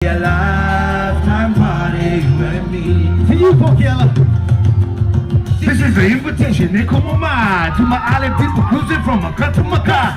A lifetime party, you and me. To you, Pokiela. This is the invitation, they come on my to my island people cruising from Maka to Maka.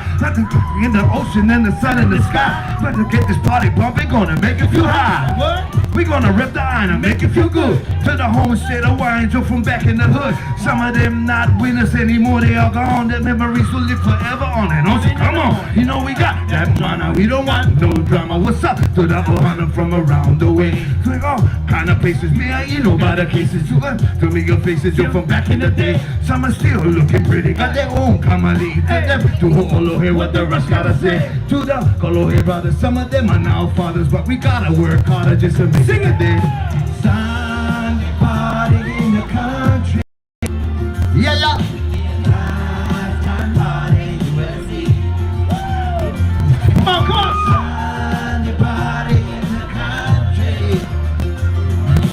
In the ocean and the sun and the sky. About to get this party bumping, gonna make it feel high. What? We gonna rip the iron and make it feel good. To the homestead of Hawaiians from back in the hood. Some of them not with us anymore, they are gone. Their memories will live forever on and on. So come on, you know we got that drama. We don't want no drama. What's up to the 400 from around the way? To all kind of places, me and you know about the cases. To me your faces, you're from back in the day. Some are still looking pretty, got their own kamali. To them, to Ho'okupu, what the rest gotta say. To the Kalohe brothers, some of them are now fathers, but we gotta work harder just to make it a day. Sunday party in the country. Yeah, yeah. Lifetime party, USA. Come on, come on. Sunday party in the country.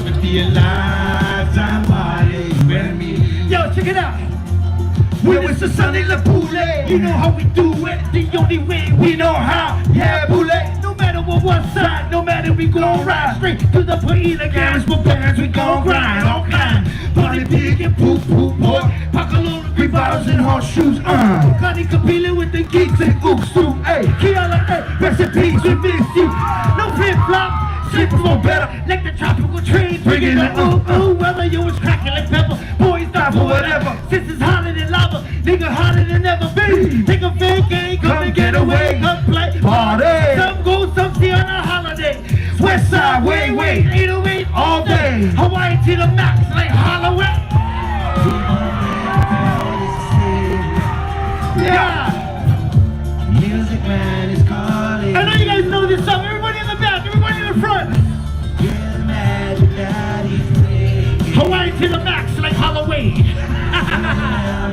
It'll be a lifetime party, you and me. Yo, check it out. When it's a Sunday La Pule, you know how we do it. The only way we know how. Yeah, Pule. No matter what side, no matter we gon' ride straight to the Pa'ele Kiakona. For bands we gon' grind all kind. Party pig and poop boy. Pakalola, green bottles and horseshoes. Kani Kapila with the geeks and Uksu. Hey, Keeaumoku, hey, rest in peace, we miss you. No flip flop, sleep more better. Like the tropical train, bringing the ooh. Whether you was cracking like pepper, boys die for whatever. Sisters hotter than lava, nigga hotter than ever be. Take a vacay, come and get away, come play party. Some go, some see on a holiday. West side, way, 808 all day. Hawaii to the max, like Halloween. Yeah. Music man is calling. I know you guys know this song. Everybody in the back, everybody in the front. Yeah, the magic daddy's playing. Hawaii to the max, like Halloween.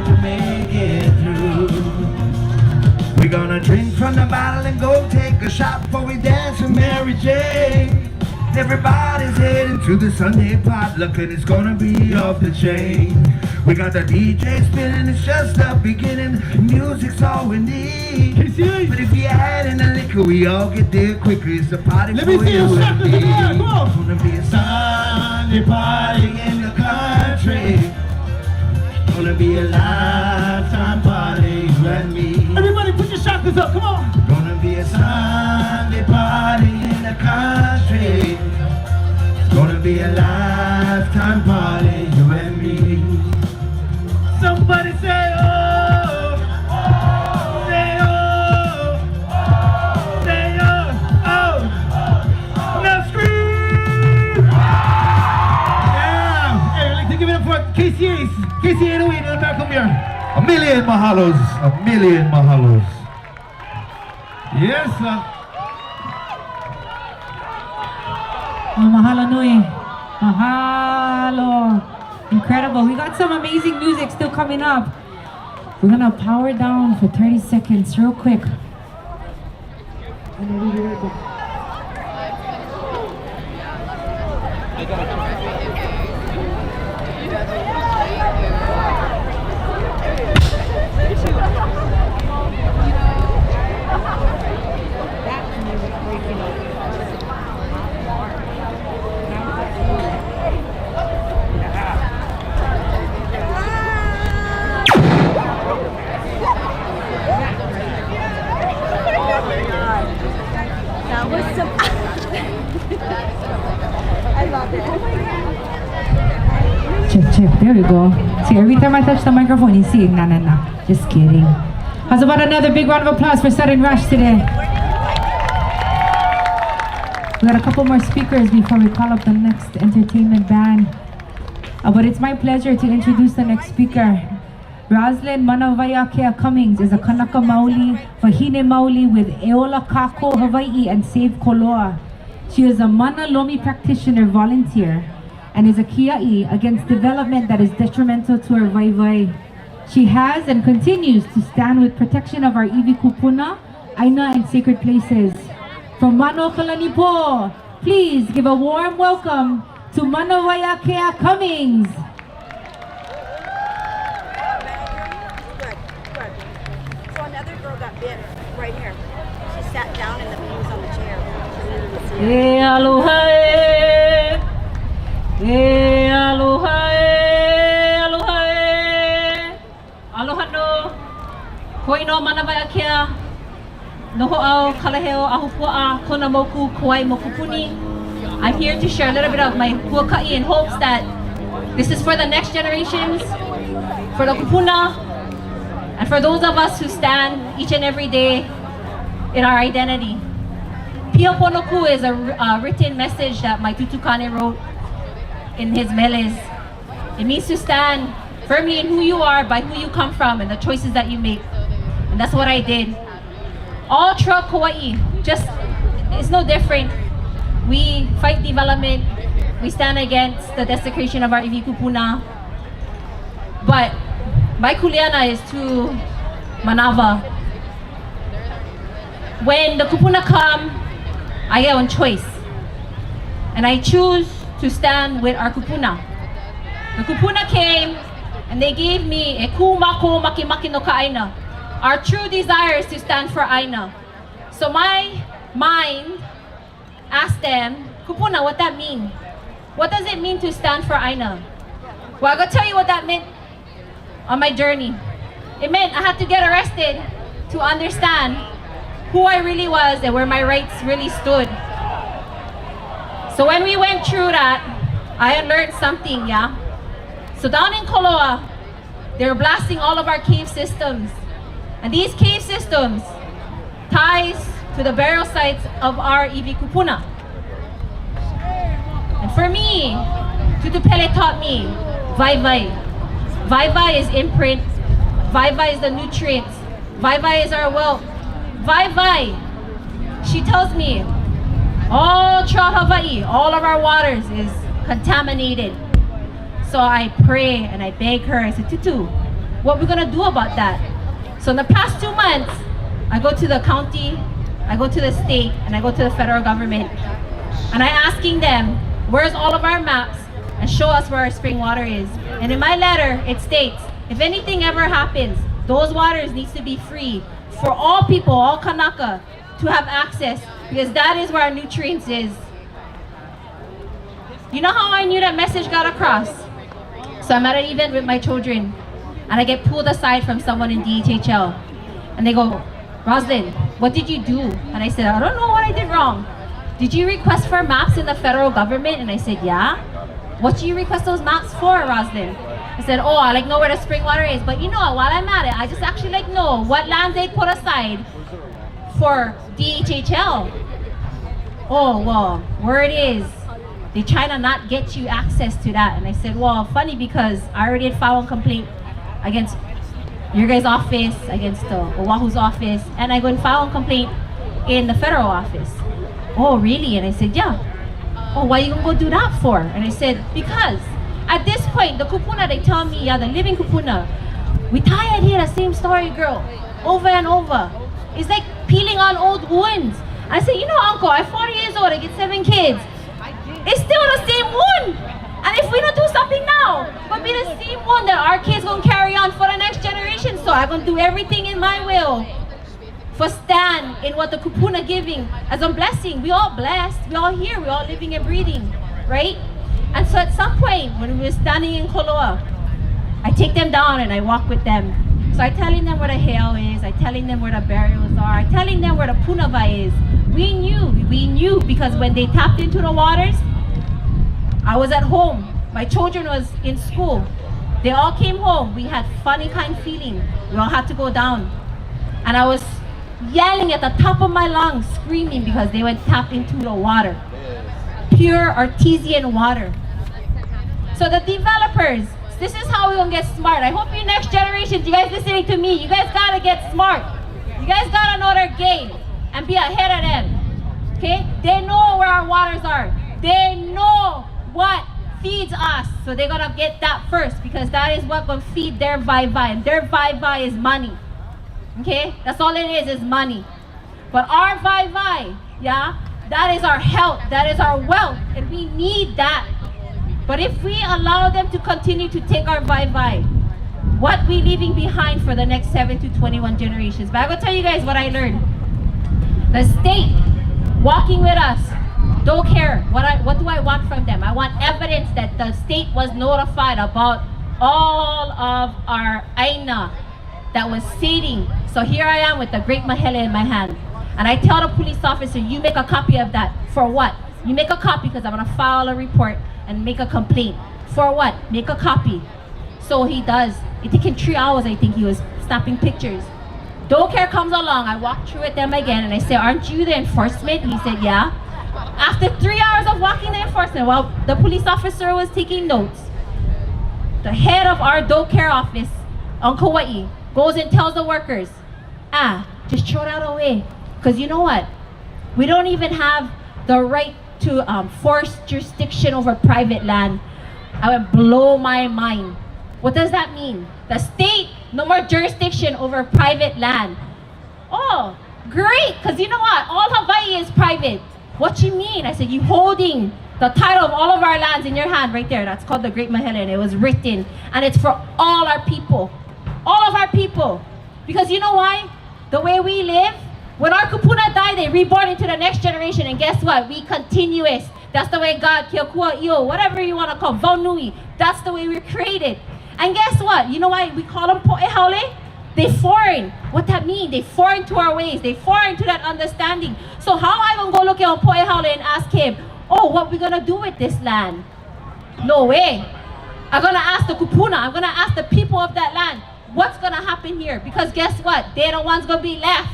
To make it through. We're gonna drink from the bottle and go take a shot before we dance with Mary Jane. Everybody's heading to the Sunday potluck and it's gonna be off the chain. We got the DJ spinning, it's just the beginning. Music's all we need. But if you had in the liquor, we all get there quicker. It's a party. Let me see you shot this again. Come on. It's gonna be a Sunday party in the country. Gonna be a lifetime party, you and me. Everybody put your chakras up, come on. Gonna be a Sunday party in the country. Gonna be a lifetime party, you and me. Somebody say oh, say oh, say oh, now scream. Yeah, hey, I'd like to give it up for Casey808 in the back of here. A million mahalos. Yes, sir. Mahalo nui. Mahalo. Incredible. We got some amazing music still coming up. We're gonna power down for 30 seconds real quick. Check, there we go. See, every time I touch the microphone, you see, nah. Just kidding. How's about another big round of applause for Sudden Rush today? We got a couple more speakers before we call up the next entertainment band. But it's my pleasure to introduce the next speaker. Roslyn Manawaiakea Cummings is a Kanaka Maoli, Wahine Maoli with Eola Kako, Hawaii and Save Koloa. She is a Mana Lomi practitioner volunteer and is a kia'i against development that is detrimental to our vaivai. She has and continues to stand with protection of our iwi kupuna, aina and sacred places. From Mano Kalanipo, please give a warm welcome to Manawaiakea Cummings. So another girl got bit right here. She sat down and the bee was on the chair. E aloha e, e aloha e, aloha e. Aloha no, koino manawaiakea, noho au kalaheo ahupua kona moku kauai mokupuni. I'm here to share a little bit of my huaka'i in hopes that this is for the next generations, for the kupuna, and for those of us who stand each and every day in our identity. Pio Ponoku is a written message that my tutukane wrote in his meles. It means to stand firmly in who you are by who you come from and the choices that you make. And that's what I did. All throughout Kauai, just, it's no different. We fight development, we stand against the desecration of our iwi kupuna. But my kuleana is to manawa. When the kupuna come, I get one choice. And I choose to stand with our kupuna. The kupuna came and they gave me e ku mako maki no ka aina. Our true desire is to stand for aina. So my mind asked them, kupuna, what that mean? What does it mean to stand for aina? Well, I'm gonna tell you what that meant on my journey. It meant I had to get arrested to understand who I really was and where my rights really stood. So when we went through that, I learned something, yeah? So down in Koloa, they were blasting all of our cave systems. And these cave systems ties to the burial sites of our iwi kupuna. And for me, Tutu-Pele taught me, vai. Vai is imprint, vai is the nutrients, vai is our wealth. Vai, she tells me, all throughout Hawaii, all of our waters is contaminated. So I pray and I beg her, I said, Tutu, what are we gonna do about that? So in the past 2 months, I go to the county, I go to the state, and I go to the federal government. And I'm asking them, where's all of our maps? And show us where our spring water is. And in my letter, it states, if anything ever happens, those waters needs to be free for all people, all Kanaka, to have access, because that is where our nutrients is. You know how I knew that message got across? So I'm at an event with my children, and I get pulled aside from someone in DHHL. And they go, Roslyn, what did you do? And I said, I don't know what I did wrong. Did you request for maps in the federal government? And I said, yeah. What do you request those maps for, Roslyn? I said, oh, I know where the spring water is. But you know what, while I'm at it, I just actually know what land they put aside for DHHL. Oh, well, where it is, they try to not get you access to that. And I said, well, funny because I already had filed a complaint against your guys' office, against the Oahu's office, and I go and file a complaint in the federal office. Oh, really? And I said, yeah. Oh, why you gonna go do that for? And I said, because at this point, the kupuna, they tell me, yeah, the living kupuna, we tired here the same story, girl, over and over. It's like peeling on old wounds. I said, you know, uncle, I'm 40 years old, I get 7 kids. It's still the same wound. And if we don't do something now, it's gonna be the same one that our kids gonna carry on for the next generation. So I'm gonna do everything in my will for stand in what the kupuna giving as a blessing. We all blessed, we all here, we all living and breathing, right? And so at some point, when we were standing in Koloa, I take them down and I walk with them. So I'm telling them where the heiau is, I'm telling them where the burials are, I'm telling them where the punawai is. We knew because when they tapped into the waters, I was at home, my children was in school. They all came home, we had funny kind of feeling. We all had to go down. And I was yelling at the top of my lungs, screaming because they went tap into the water. Pure artesian water. So the developers, this is how we're gonna get smart. I hope you next generations, you guys listening to me, you guys gotta get smart. You guys gotta know their game and be ahead of them. Okay? They know where our waters are. They know what feeds us. So they're gonna get that first because that is what will feed their vai-vai. And their vai-vai is money. Okay? That's all it is money. But our vai-vai, yeah, that is our health, that is our wealth, and we need that. But if we allow them to continue to take our vai-vai, what we leaving behind for the next 7 to 21 generations? But I will tell you guys what I learned. The state walking with us Don't care. What do I want from them? I want evidence that the state was notified about all of our aina that was sitting. So here I am with the great mahele in my hand. And I tell the police officer, you make a copy of that. For what? You make a copy because I'm gonna file a report and make a complaint. For what? Make a copy. So he does. It took him 3 hours, I think he was snapping pictures. Don't care comes along, I walk through with them again and I say, aren't you the enforcement? He said, yeah. After 3 hours of walking the enforcement, while the police officer was taking notes, the head of our Don't Care office on Kauai goes and tells the workers, just throw that away. Because you know what? We don't even have the right to force jurisdiction over private land. I would blow my mind. What does that mean? The state, no more jurisdiction over private land. Oh, great, because you know what? All Hawaii is private. What you mean? I said, you holding the title of all of our lands in your hand right there. That's called the Great Mahele, and it was written. And it's for all our people. All of our people. Because you know why? The way we live, when our kupuna die, they reborn into the next generation. And guess what? We continuous. That's the way God, Keokua, Io, whatever you want to call, Vaunui. That's the way we're created. And guess what? You know why we call them po'ehaole? They foreign. What that mean? They foreign to our ways. They foreign to that understanding. So how I gonna go look at po'ehaole and ask him, oh, what we gonna do with this land? No way. I'm gonna ask the kupuna. I'm gonna ask the people of that land, what's gonna happen here? Because guess what? They're the ones gonna be left.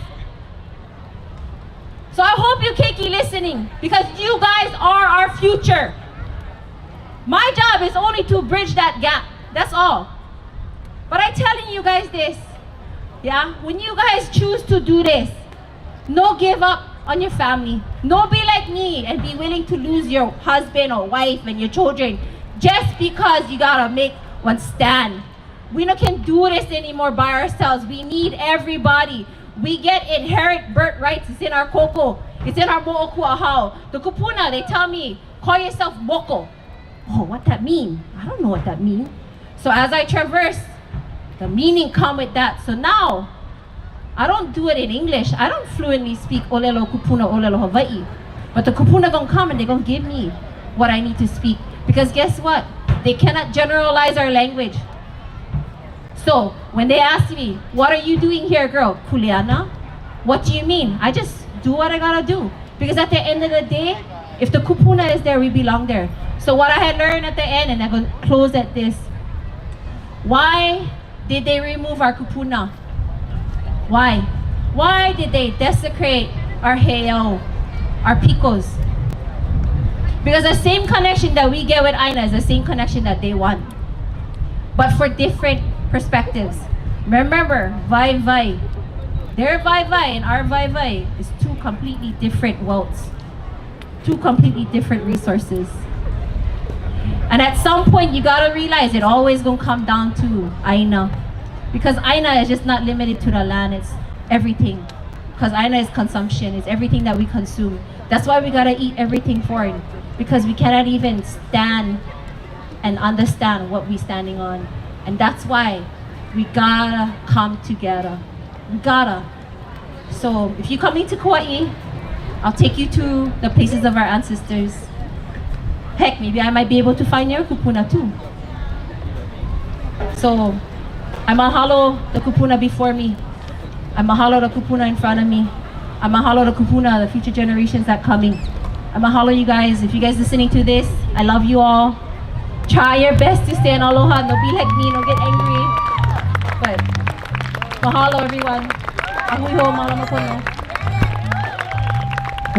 So I hope you keep listening, because you guys are our future. My job is only to bridge that gap. That's all. But I'm telling you guys this, yeah? When you guys choose to do this, no give up on your family. No be like me and be willing to lose your husband or wife and your children just because you gotta make one stand. We no can do this anymore by ourselves. We need everybody. We get inherent birthrights. It's in our koko. It's in our mo'okuahau. The kupuna, they tell me, call yourself moko. Oh, what that mean? I don't know what that mean. So as I traverse, the meaning come with that. So now, I don't do it in English. I don't fluently speak olelo kupuna, olelo Hawaii. But the kupuna gonna come and they're gonna give me what I need to speak. Because guess what? They cannot generalize our language. So when they ask me, what are you doing here, girl? Kuleana? What do you mean? I just do what I gotta do. Because at the end of the day, if the kupuna is there, we belong there. So what I had learned at the end, and I'm gonna close at this. Why did they remove our kupuna? Why? Why did they desecrate our heiau, our picos? Because the same connection that we get with Aina is the same connection that they want. But for different perspectives. Remember, vai. Their vai and our vai is two completely different worlds. Two completely different resources. And at some point, you gotta realize it always gonna come down to Aina. Because Aina is just not limited to the land, it's everything. Because Aina is consumption, it's everything that we consume. That's why we gotta eat everything foreign. Because we cannot even stand and understand what we're standing on. And that's why we gotta come together. We gotta. So if you're coming to Kauai, I'll take you to the places of our ancestors. Heck, maybe I might be able to find your kupuna too. So I mahalo the kupuna before me. I mahalo the kupuna in front of me. I mahalo the kupuna, the future generations that coming. I mahalo you guys. If you guys listening to this, I love you all. Try your best to stay in aloha. No be like me, no get angry. But mahalo everyone. Ahuiho, mahalo makono.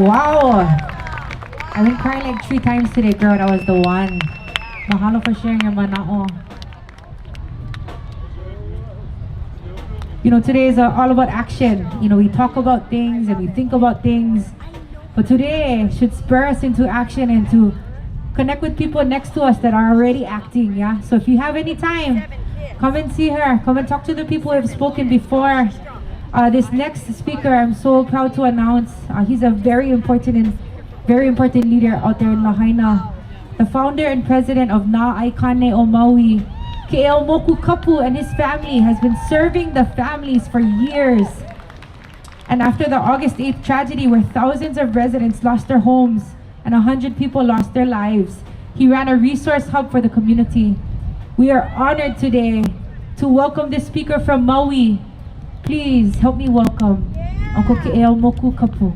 Wow! I've been crying like 3 times today, girl. That was the one. Mahalo for sharing your mana'o. You know, today is all about action. You know, we talk about things and we think about things. But today should spur us into action and to connect with people next to us that are already acting, yeah? So if you have any time, come and see her. Come and talk to the people who have spoken before. This next speaker, I'm so proud to announce, he's a very important leader out there in Lahaina. The founder and president of Nā Aikane o Maui, Keeaumoku Kapu, and his family has been serving the families for years. And after the August 8th tragedy where thousands of residents lost their homes, and 100 people lost their lives. He ran a resource hub for the community. We are honored today to welcome this speaker from Maui. Please help me welcome Uncle Keeaumoku Kapu.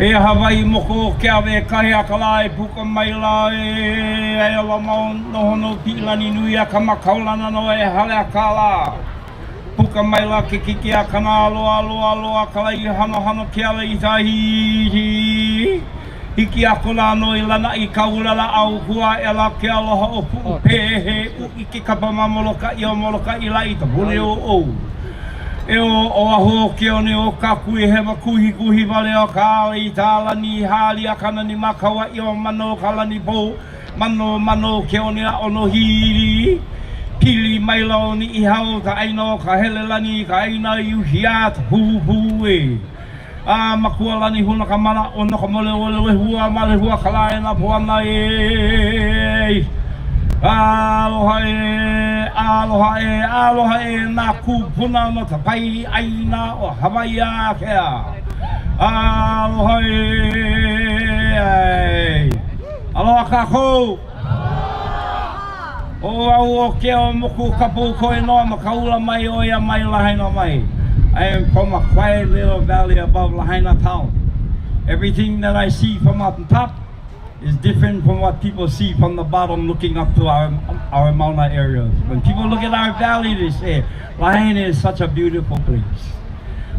E Hawaii moko ke awe kahi akalai puka maila e ala mau nohono Mililani nui a kamakaulana no e hale akala. Puka maila ke kiki a kana aloa kalai hano hano ke ala i tahi. Hiki akula no i lana i kaulala Ahupua e la ke aloha o pu pehe u iki kapamamoloka i o moloka i la i ta bune o. E o aho ke one o kaku e hewa kuhi vale o ka i tāla ni hali a kana ni makawa i o mano kala ni po mano ke one a ono hiri pili maila o ni i hao ta aino ka helelani ka aina i uhiat hu e a makua lani huna ka mana o no ka mole male hua kala e na puana e Aloha e nā kūpuna no ta pai aina o Hawaiiakea. Aloha e. Aloha kākou. O au o Keeaumoku Kapu Koinoa makaula mai o ia mai Lahaina mai. I am from a quiet little valley above Lahaina town. Everything that I see from up top is different from what people see from the bottom looking up to our Mauna areas. When people look at our valley, they say, Lahaina is such a beautiful place.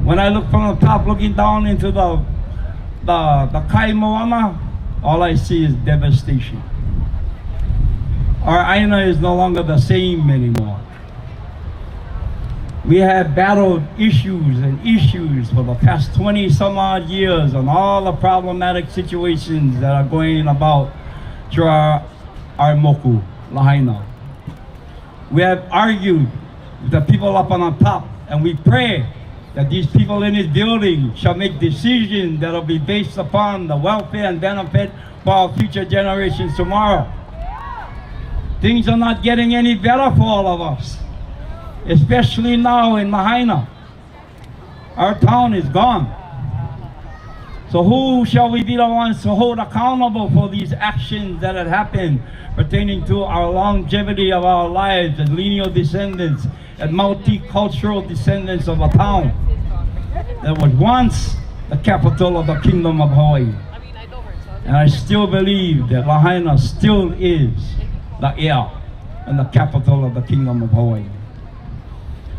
When I look from the top looking down into the Kai Moana, all I see is devastation. Our Aina is no longer the same anymore. We have battled issues for the past 20 some odd years on all the problematic situations that are going about through our moku, Lahaina. We have argued with the people up on the top, and we pray that these people in this building shall make decisions that will be based upon the welfare and benefit for our future generations tomorrow. Things are not getting any better for all of us. Especially now in Lahaina. Our town is gone. So who shall we be the ones to hold accountable for these actions that have happened pertaining to our longevity of our lives as lineal descendants and multicultural descendants of a town that was once the capital of the Kingdom of Hawaii. And I still believe that Lahaina still is the heir and the capital of the Kingdom of Hawaii.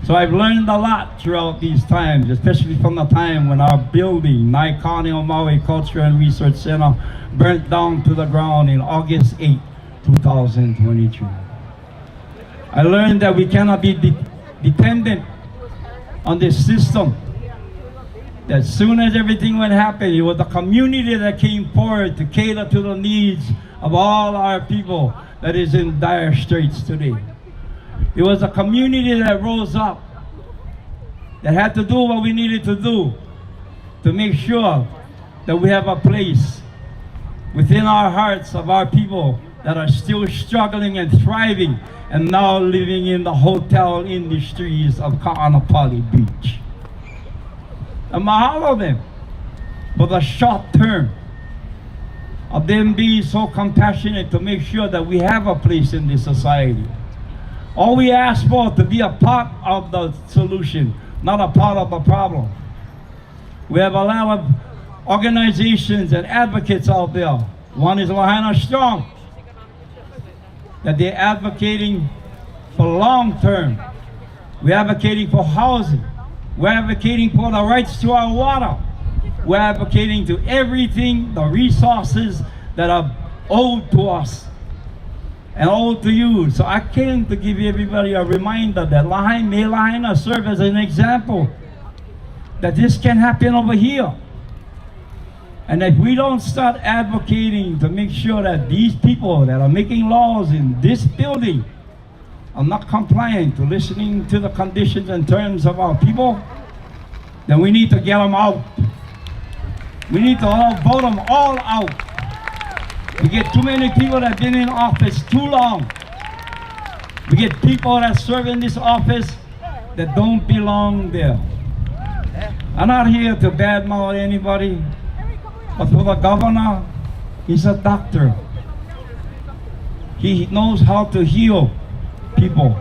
So I've learned a lot throughout these times, especially from the time when our building, Naikaneo Maui Culture and Research Center, burnt down to the ground in August 8, 2022. I learned that we cannot be dependent on this system. That as soon as everything would happen, it was the community that came forward to cater to the needs of all our people that is in dire straits today. It was a community that rose up, that had to do what we needed to do to make sure that we have a place within our hearts of our people that are still struggling and thriving and now living in the hotel industries of Ka'anapali Beach. And mahalo them for the short term of them being so compassionate to make sure that we have a place in this society. All we ask for to be a part of the solution, not a part of the problem. We have a lot of organizations and advocates out there. One is Lahaina Strong, that they're advocating for long term. We're advocating for housing. We're advocating for the rights to our water. We're advocating to everything, the resources that are owed to us and owed to you. So I came to give everybody a reminder that Lahaina serve as an example that this can happen over here. And if we don't start advocating to make sure that these people that are making laws in this building are not compliant to listening to the conditions and terms of our people, then we need to get them out. We need to all vote them all out. We get too many people that have been in office too long. We get people that serve in this office that don't belong there. I'm not here to badmouth anybody, but for the governor, he's a doctor. He knows how to heal people.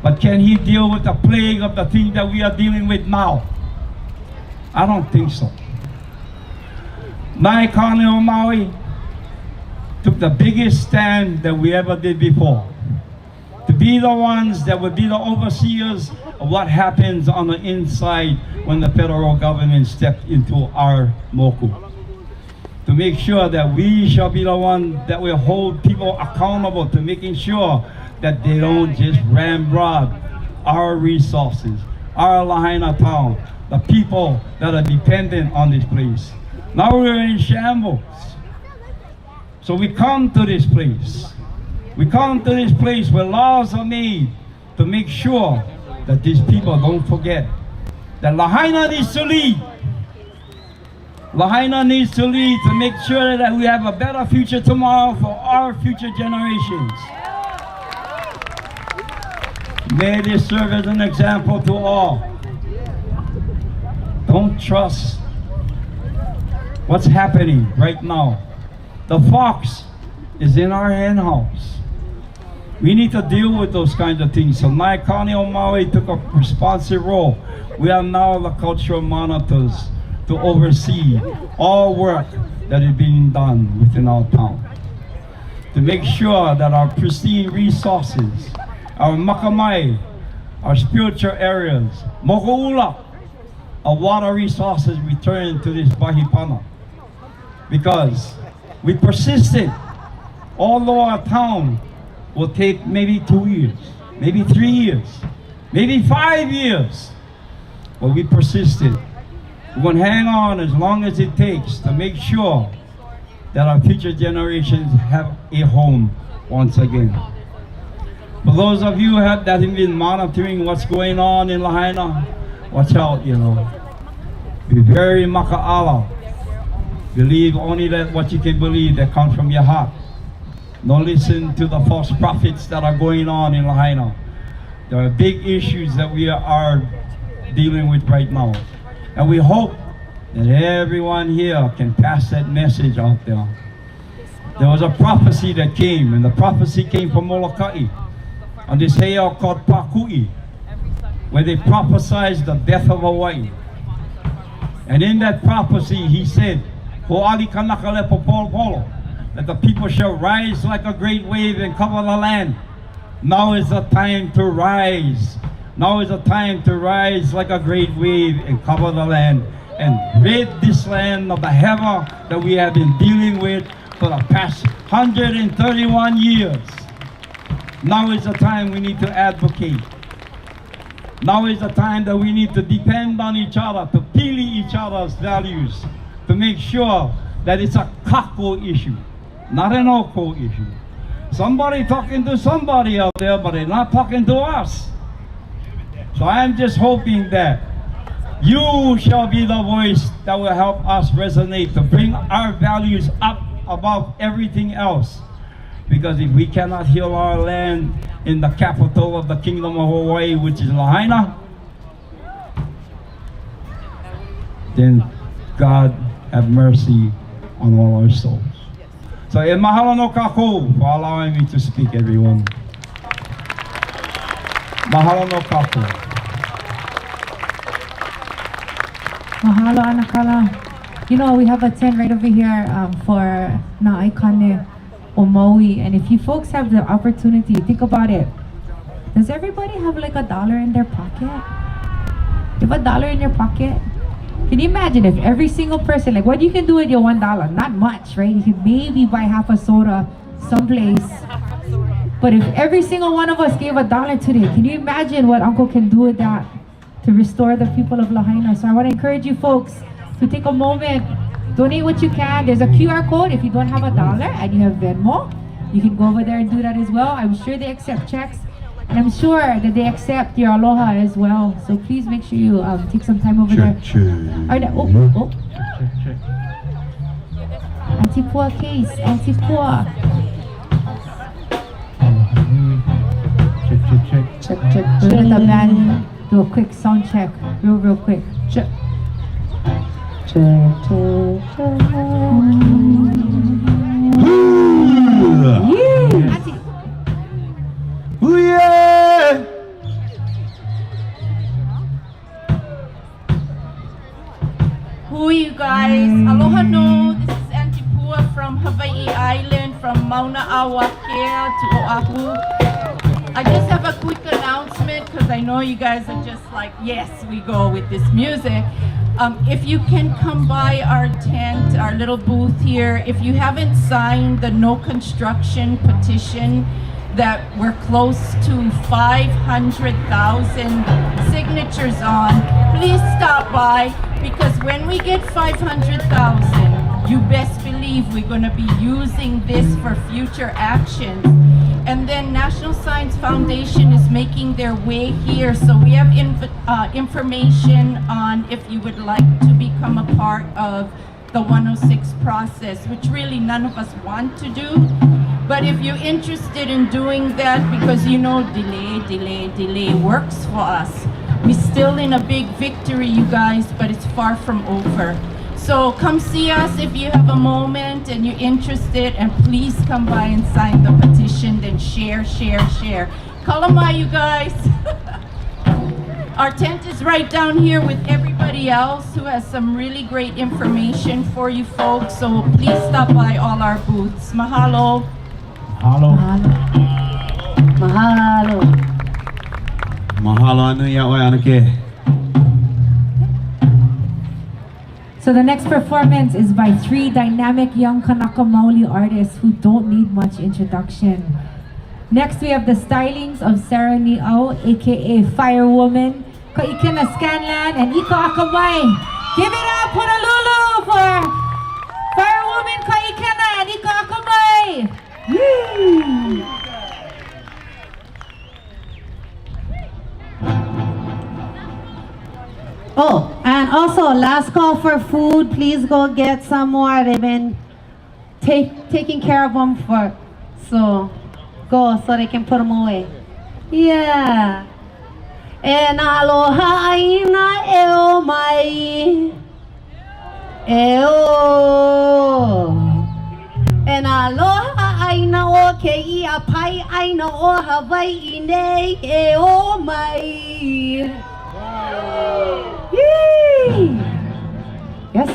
But can he deal with the plague of the things that we are dealing with now? I don't think so. My Kainai Maui took the biggest stand that we ever did before. To be the ones that would be the overseers of what happens on the inside when the federal government stepped into our moku. To make sure that we shall be the one that will hold people accountable to making sure that they don't just ramrod our resources, our Lahaina town, the people that are dependent on this place. Now we're in shambles. So we come to this place. We come to this place where laws are made to make sure that these people don't forget that Lahaina needs to lead. Lahaina needs to lead to make sure that we have a better future tomorrow for our future generations. May this serve as an example to all. Don't trust what's happening right now. The fox is in our hen house. We need to deal with those kinds of things. So my Kainai Maui took a responsive role. We are now the cultural monitors to oversee all work that is being done within our town. To make sure that our pristine resources, our makamai, our spiritual areas, moko'ula, our water resources return to this bahipana. Because we persisted, although our town will take maybe 2 years, maybe 3 years, maybe 5 years, but we persisted. We're going to hang on as long as it takes to make sure that our future generations have a home once again. For those of you that have been monitoring what's going on in Lahaina, watch out, you know. Be very maka'ala. Believe only that what you can believe that comes from your heart. Don't listen to the false prophets that are going on in Lahaina. There are big issues that we are dealing with right now. And we hope that everyone here can pass that message out there. There was a prophecy that came, and the prophecy came from Molokai on this heiau called Pakui, where they prophesied the death of Hawaii. And in that prophecy, he said, that the people shall rise like a great wave and cover the land. Now is the time to rise. Now is the time to rise like a great wave and cover the land and rid this land of the havoc that we have been dealing with for the past 131 years. Now is the time we need to advocate. Now is the time that we need to depend on each other, to pili each other's values, to make sure that it's a kako issue, not an oko issue. Somebody talking to somebody out there, but they're not talking to us. So I'm just hoping that you shall be the voice that will help us resonate, to bring our values up above everything else. Because if we cannot heal our land in the capital of the Kingdom of Hawaii, which is Lahaina, then God have mercy on all our souls. So e mahalo no kako for allowing me to speak, everyone. Mahalo no kako. Mahalo anakala. You know, we have a tent right over here for Na'aikane o Maui, and if you folks have the opportunity, think about it. Does everybody have like $1 in their pocket? You have $1 in your pocket? Can you imagine if every single person, like what you can do with your $1? Not much, right? You can maybe buy half a soda someplace. But if every single one of us gave $1 today, can you imagine what Uncle can do with that to restore the people of Lahaina? So I want to encourage you folks to take a moment, donate what you can. There's a QR code if you don't have $1 and you have Venmo. You can go over there and do that as well. I'm sure they accept checks. And I'm sure that they accept your aloha as well. So please make sure you take some time over there. Auntie Auntie Pua Case, Auntie Pua. Check. We're gonna let the band do a quick sound check, real quick. Check. Auntie. Ooh, yeah. Who you guys? Aloha no, this is Auntie Pua from Hawai'i Island, from Mauna'ala to Oahu. I just have a quick announcement because I know you guys are just like, yes, we go with this music. If you can come by our tent, our little booth here, if you haven't signed the no construction petition that we're close to 500,000 signatures on, please stop by, because when we get 500,000, you best believe we're going to be using this for future actions. And then National Science Foundation is making their way here, so we have information on if you would like to become a part of the 106 process, which really none of us want to do. But if you're interested in doing that, because you know delay works for us. We're still in a big victory, you guys, but it's far from over. So come see us if you have a moment and you're interested, and please come by and sign the petition, then share. Kalamai, you guys. Our tent is right down here with everybody else who has some really great information for you folks. So please stop by all our booths. Mahalo. Mahalo anu ya oi anake. So the next performance is by 3 dynamic young Kanaka Maoli artists who don't need much introduction. Next we have the stylings of Sarah Ni'au, aka Firewoman, Kaikina Scanlan, and Ika Akamai. Give it up, Honolulu, for Firewoman, Kaikina, and Ika Akamai. Woo! Oh, and also last call for food. Please go get some more. They've been taking care of them so go so they can put them away. Yeah. And aloha aina eo mai. Eo. And aloha aina o keia pai aina o Hawai'i nei eo mai. Yay! Yes.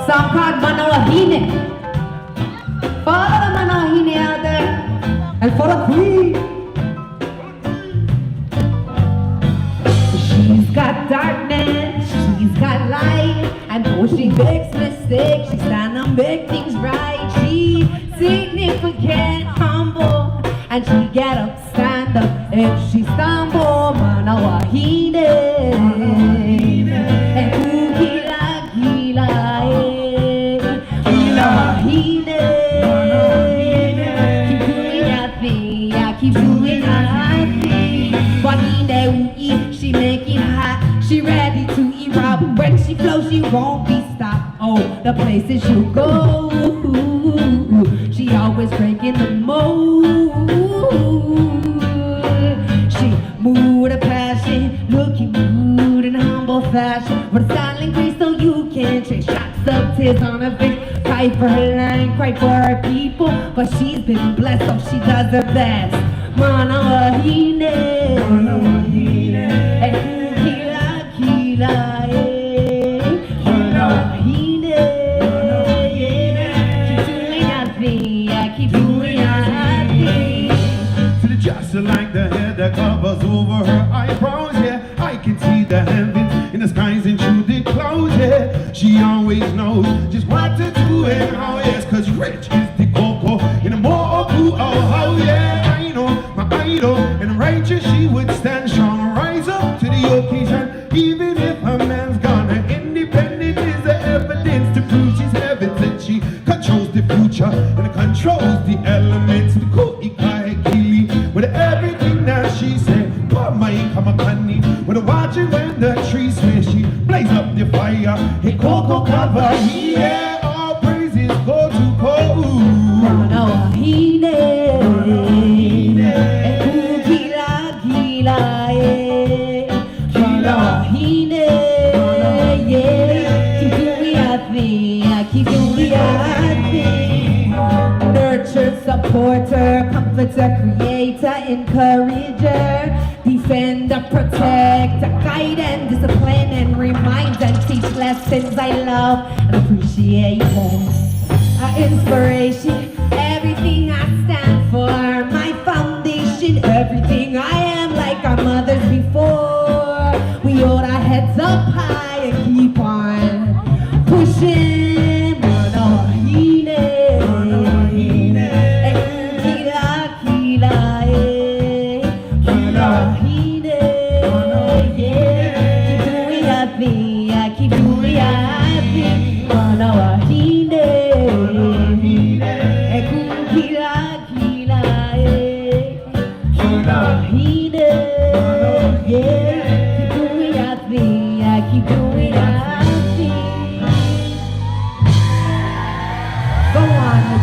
Song called Manawahine. For all the Manawahine out there, and for the queen. She's got darkness, she's got light, and though she makes mistakes, she stand and make things right. She's significant, humble, and she get up, stand up if she stumble. Manawahine, and kukila kila Manawahine, keep doing your thing, yeah, keep doing your thing. Wahine ui, she make it hot, she ready to erupt. When she flows, she won't be stopped. Oh, the places you go, she always breaking the mold. She moved a passion, looking rude and humble fashion, with a silent grace so you can trace shots of tears on her face. Cry for her land, cry for her people, but she's been blessed, so she does her best. Manawahine, and kila Manawahine, keep doing your thing. To the just like the hair that covers over her eyebrows, yeah. I can see the heavens in the skies and through the clouds, yeah. She always knows just what to do and how, yes, cause rich is the cocoa in a mo'oku, oh, how, yeah. I know my idol, and righteous she would stand strong, rise up to the occasion, even if her man's gone. Her independent is the evidence to prove she's heaven, that she controls the future and controls the elements. The ko'ikai kili with everything that she said. Makanoe Yeah, all praises go to Ko'u. Manawahine, kukila kila Manawahine, yeah, keep doing your thing. Nurture, supporter, comforter, creator, encourager, defender, protector, guide and discipline and remind and teach lessons I love and appreciate. Inspiration, everything I stand for, my foundation, everything I am like our mothers before. We hold our heads up high and keep on pushing.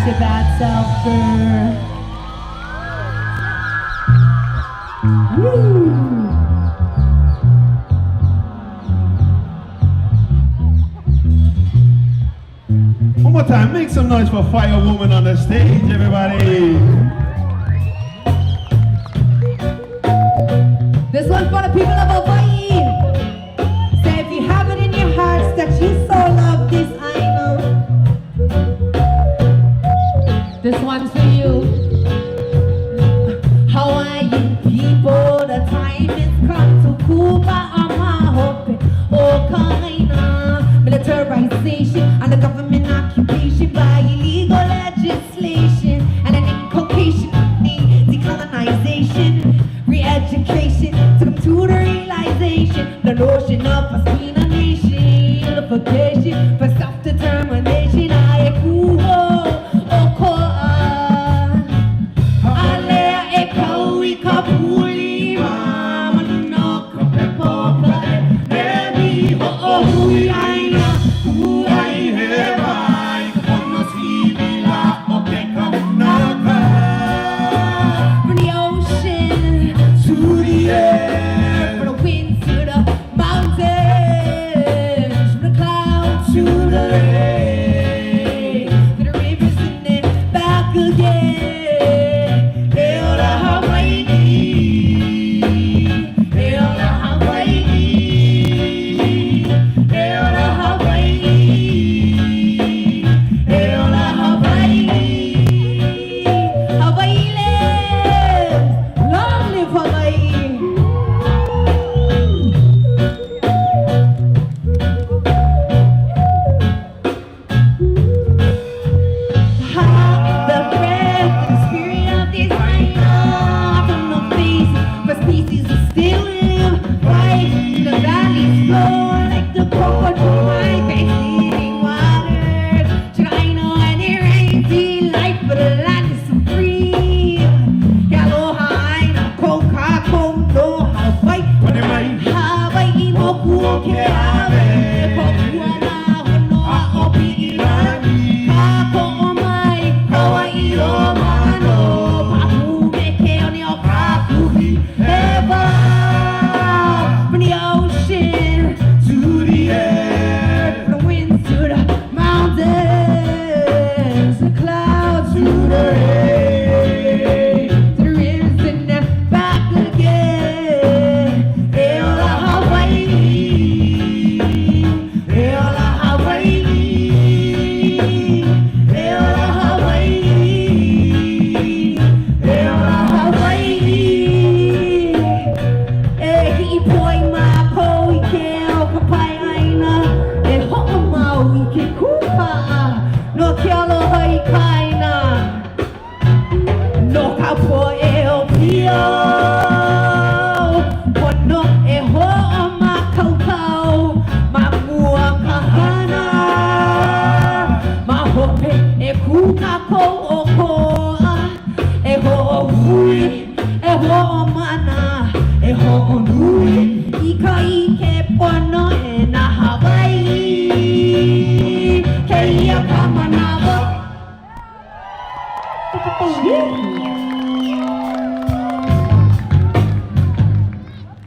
Your bad self, girl. Woo. One more time, make some noise for Fire Woman on the stage, everybody. This one's for the people of Hawaii. Say if you have it in your hearts that you so love this island. This one's for you. Hawaiian people, the time has come to Kupa Amahope, Okaina, militarization and the government occupation by illegal legislation and an inculcation of decolonization, re-education to come to the realization, the notion of us being a nation, unification for self-determination.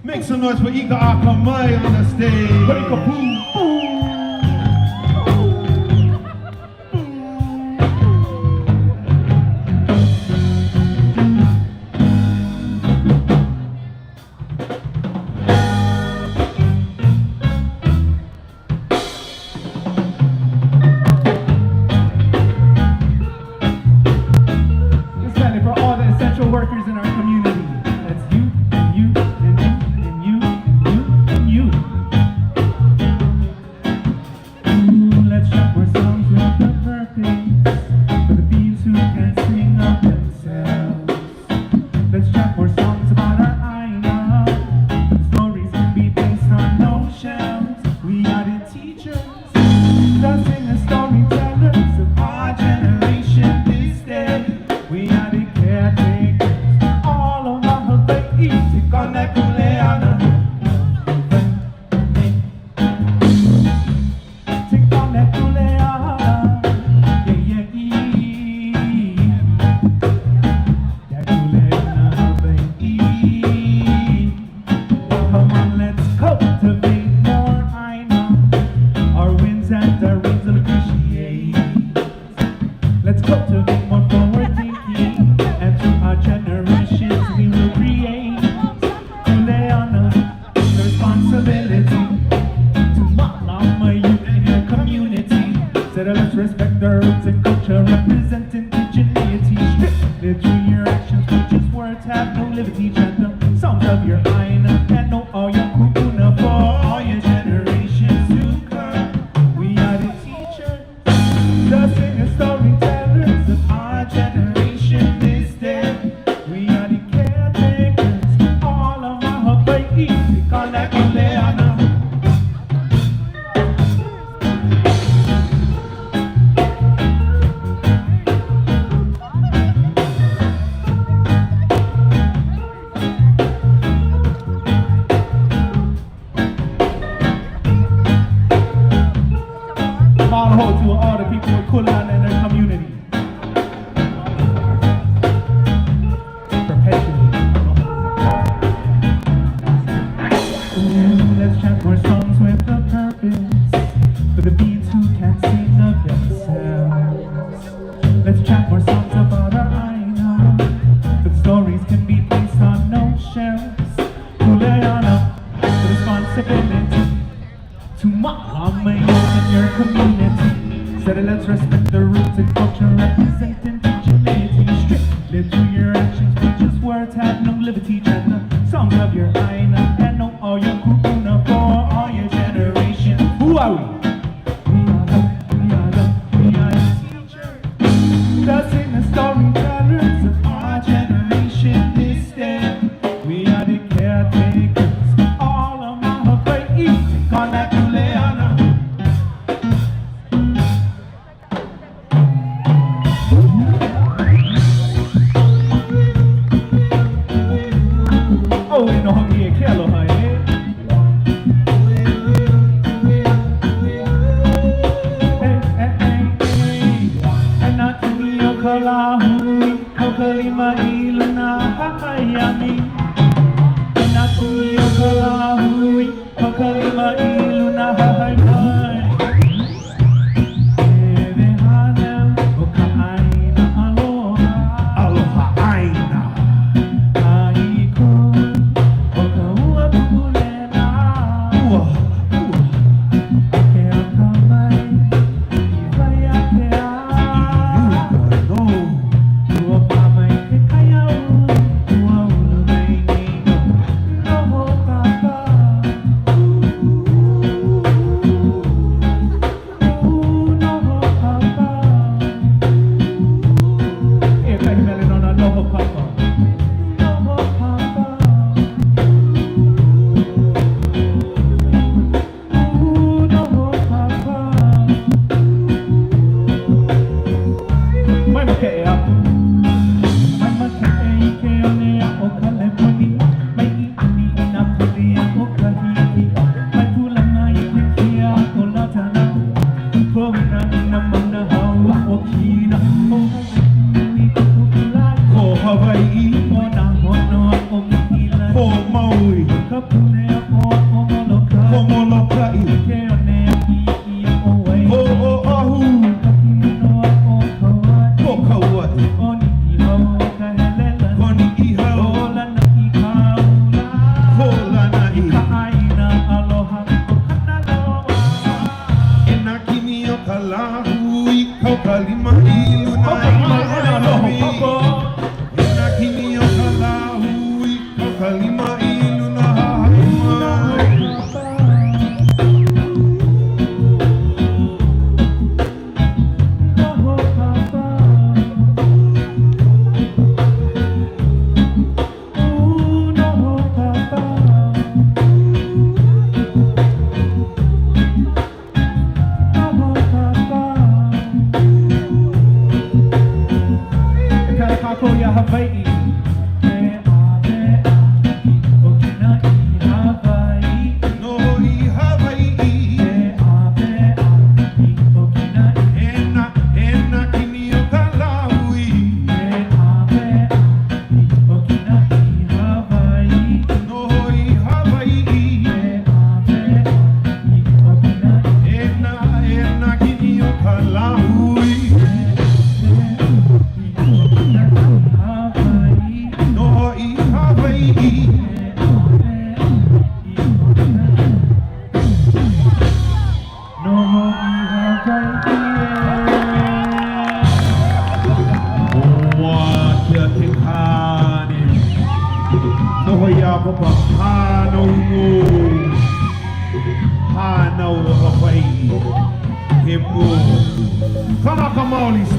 Make some noise for Ika Akamai on the stage. Okina, oh, Hawai'i, Mona, Mono, Mililani, for Maui, Kapune, Molokai, for Molokai, Keeaumoku, for Ahu, for Kauai,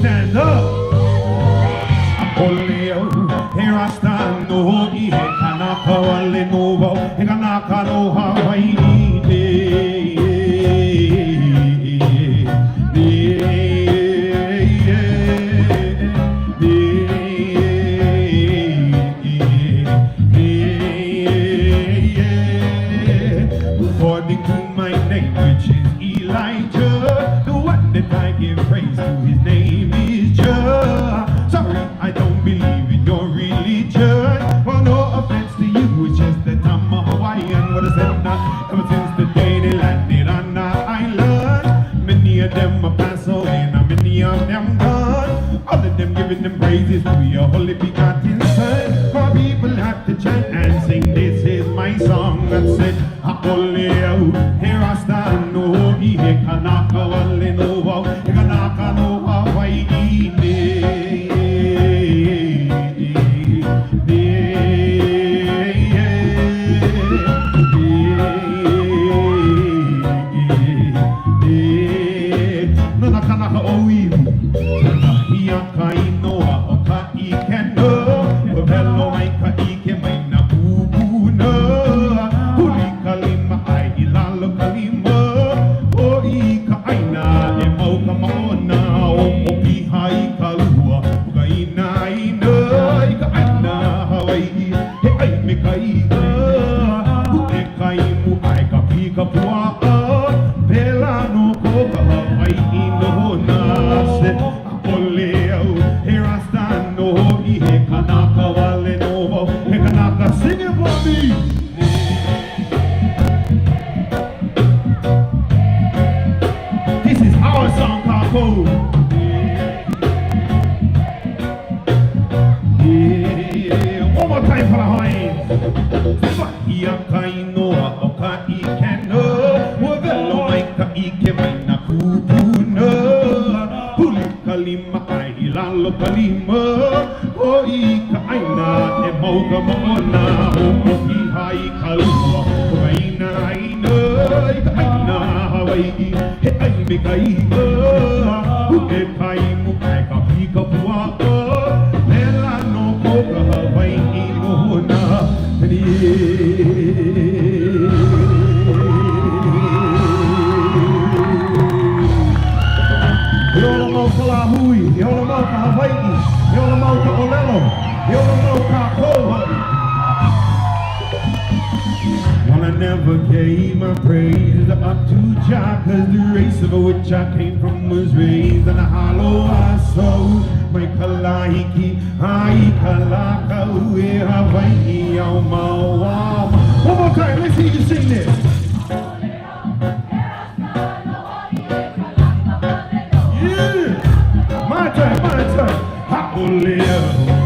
stand up. Here I stand, no he kanaka wale novo, he kanaka no Hawai'i according to my name, which is Elijah, the one that I give praise to, his name is Jah. Sorry, I don't believe in your religion. Well, no offense to you, it's just that I'm a Hawaiian. What is that not? Ever since the day they landed on our island, many of them are passed away, and many of them gone. All of them giving them praises to your holy begotten Son. My people have to chant and sing, this is my song. That said, Hakoleo, here I stand, no, he kanaka wale no wow, he kanaka no Hawai'i Nana kanaka oiwi, nana hia kainoa o ka ikeno, o velo mai ka ike mai na pupuna, huli kalima ai ilalo kalima, o I ka aina e mau ka maona, o mopiha I ka lua, o ka ina I ka aina Hawai'i, he ai me ka ika, ute ka imu ai ka pika pua'a, pela no ko ka Hawai'i no na se, Hakoleo, here I stand, no I he kanaka wale novo, he kanaka, sing it for me! This is our song called Code. Yeah, one more time for the Hawaiians. Ia kainoa o ka ikeno, ua velo mai ka ike mai na kupuna, huli kalima ai ilalo kalima, o I ka aina e mauka maona, o mopiha I ka lua, o ka ina I ka aina Hawai'i, he ai me ka ika, ute ka imu ai ka pika pua'a, lela no ko ka Hawai'i no na, Iola mau ka Lahui, iola mau ka Hawai'i, iola mau ka Olelo, iola mau ka Kauai. Well, I never gave my praise up to Jah, 'cause the race of which I came from was raised in a hollow I saw. My kalai Hiki, Aikalaka, Ue, Hawai'i Aloha. One more time, let's hear you sing this. Yeah, my turn. Ha'oleo,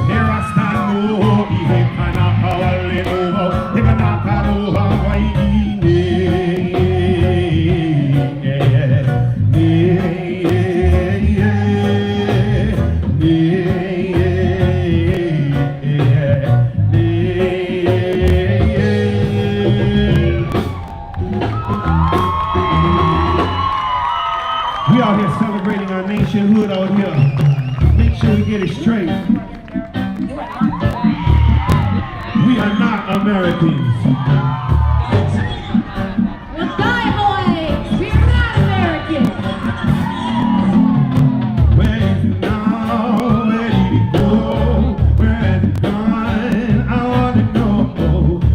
here I stand, oh, ihe kanaka waleo, he kanaka no Hawai'i. We out here celebrating our nationhood out here. Make sure we get it straight. We are not Americans. We'll die, Hawaii! We're not Americans! Where is it now? Where did it go? Where has it gone? I wanna know.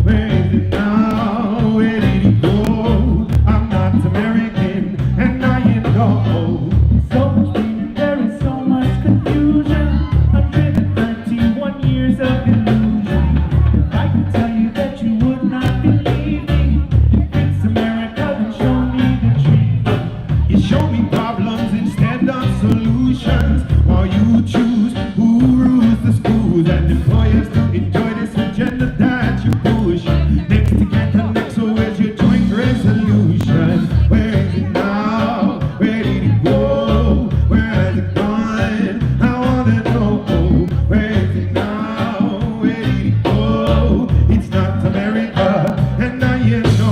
Where is it now? Where did it go? I'm not American, and I ain't no. There is so much confusion. 131 years of illusion. If I could tell you that you would not believe me, it's America that show me the truth. You show me problems instead of solutions, while you choose who rules the schools and employers to enjoy this agenda that you push. Next to get the next, so where's your joint resolution? Where is it now? Where did it go? Where has it gone? I wanna know. Where is it now? Where did it go? It's not America, and I ain't no.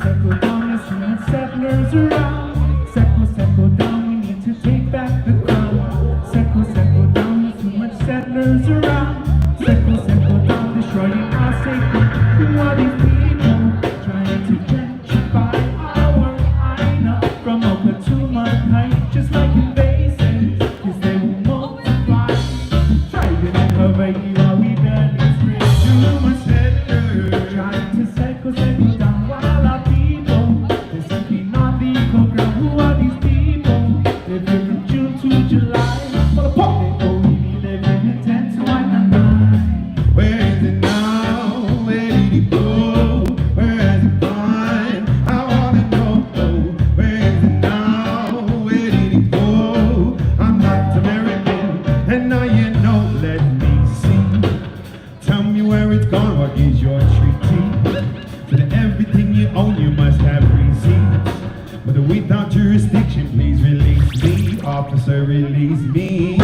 Settle down, there's too much settlers around. Settle down, we need to take back the crown. Settle down, there's too much settlers around. Settle down, destroying our safety. Who are these people trying to gentrify our Lahaina from Oka to Manawaiakea, just like invasives? Yes, they will multiply. Thriving in Hawaii while we barely spread. Too much settlers trying to settle down while our people, they're simply not legal. Girl, who are these people? They've been from June to July. Well, the pop, they only live in the 10 to 1 and 9. Where is it now? Where did it go? Where has it gone? I wanna know. Where is it now? Where did it go? I'm not American, and I ain't no. Let me see. Tell me where it's gone. What is your treaty? For everything you own, you must have receipts. But without jurisdiction, please release me. Officer, release me.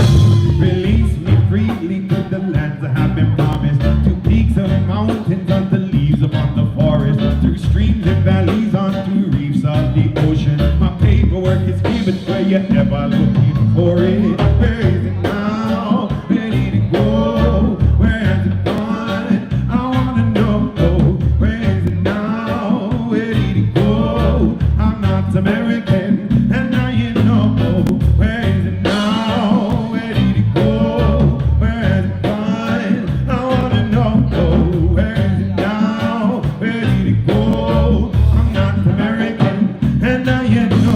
Release me freely to the lands that have been promised. To peaks of mountains, on the leaves upon the forest. Through streams and valleys, onto reefs of the ocean. My paperwork is given where you're ever looking for it. Where is it now? Where did it go? Where has it gone? I wanna know. Where is it now? Where did it go? I'm not American, and I ain't no. Where is it now? Where did it go? Where has it gone? I wanna know. Where is it now? Where did it go? I'm not American, and I ain't no.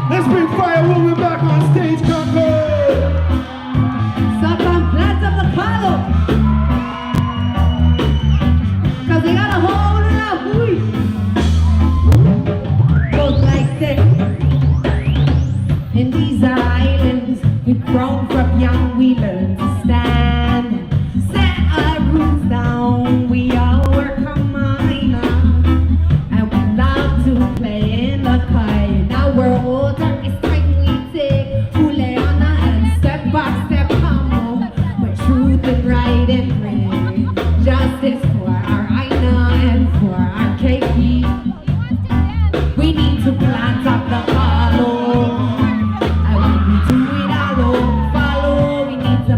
Let's bring fire when we're back on stage, Congo! Suck on plants of the palo. Cause they got a hole in our booty. Goes like this. In these islands, we've grown from young, we learn to stand. Set our roots down, we all work on minor. And we love to play in the kite. Now we're older, it's time we take Juliana and step by step humble. With truth and right and free. Justice for our Aina and for our Keiki. We need to plant up the hollow. And when we do it our own follow, we need to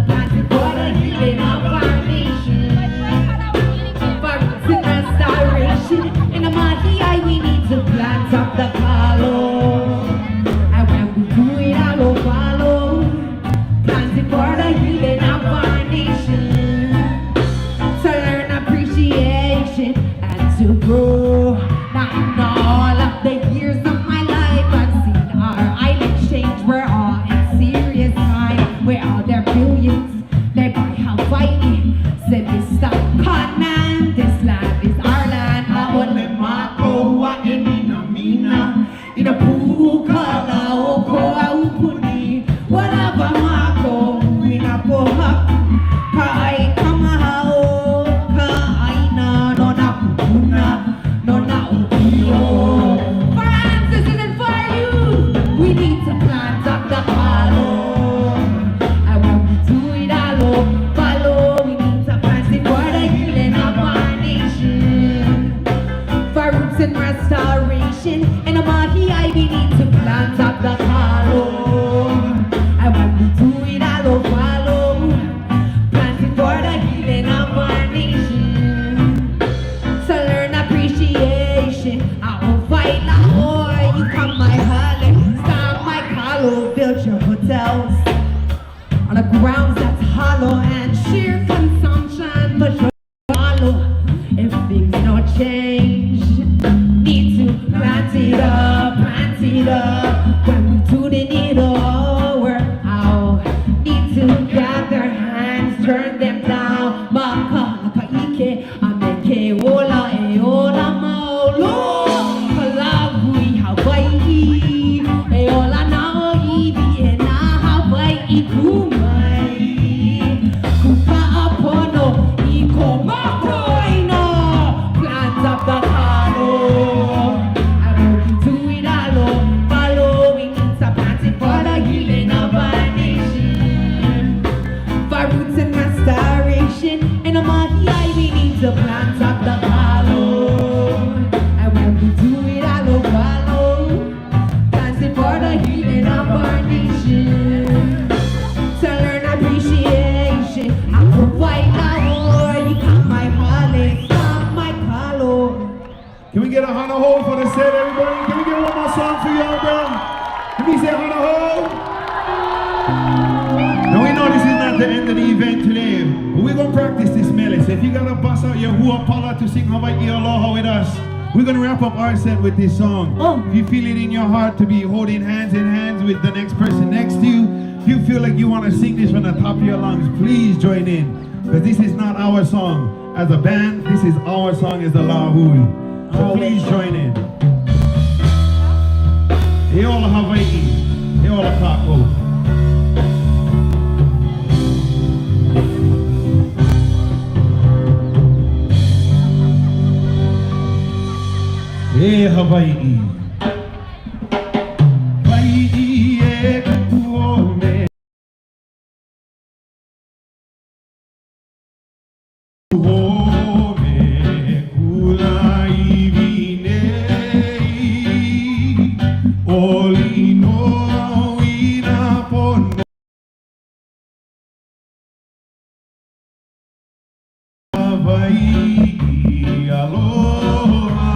build your hotels on the grounds that's hollow and sheer consumption, but you're hollow if things don't change. Need to plant it up, when we do the needle work out. Need to grab their hands, turn them down. Maka'ike, ameke ola eola maolo. Kalagui Hawai'i, eola naoibi e na Hawai'i kumai. Kupa'apono, ikomakoino. Plant up the hollow. I will do it alone. Following it's a planting for the healing of our nation. For roots and restoration. And a mahiai we need to plant up the hollow. And when we do it alone, follow. Planting for the healing of our nation. To learn appreciation. I provide a war. You come my holly, come my hollow. Can we get a Hana Ho for the set, everybody? Can we get one more song for y'all, bro? Can we say Hana Ho? Now we know this is not the end of the event today, but we're gonna practice this melody. So if you gotta bust out your Ho'okupu to sing Hawai'i Aloha with us, we're gonna wrap up our set with this song. If you feel it in your heart to be holding hands in hands with the next person next to you, if you feel like you wanna sing this from the top of your lungs, please join in. Because this is not our song as a band, this is our song as the Lahui. So please join in. Eola Hawaii, Eola Kako. E Hawaii. Hawaii e kupuome. Kupuome kulai vinei. Oli no ina pono. Hawai'i Aloha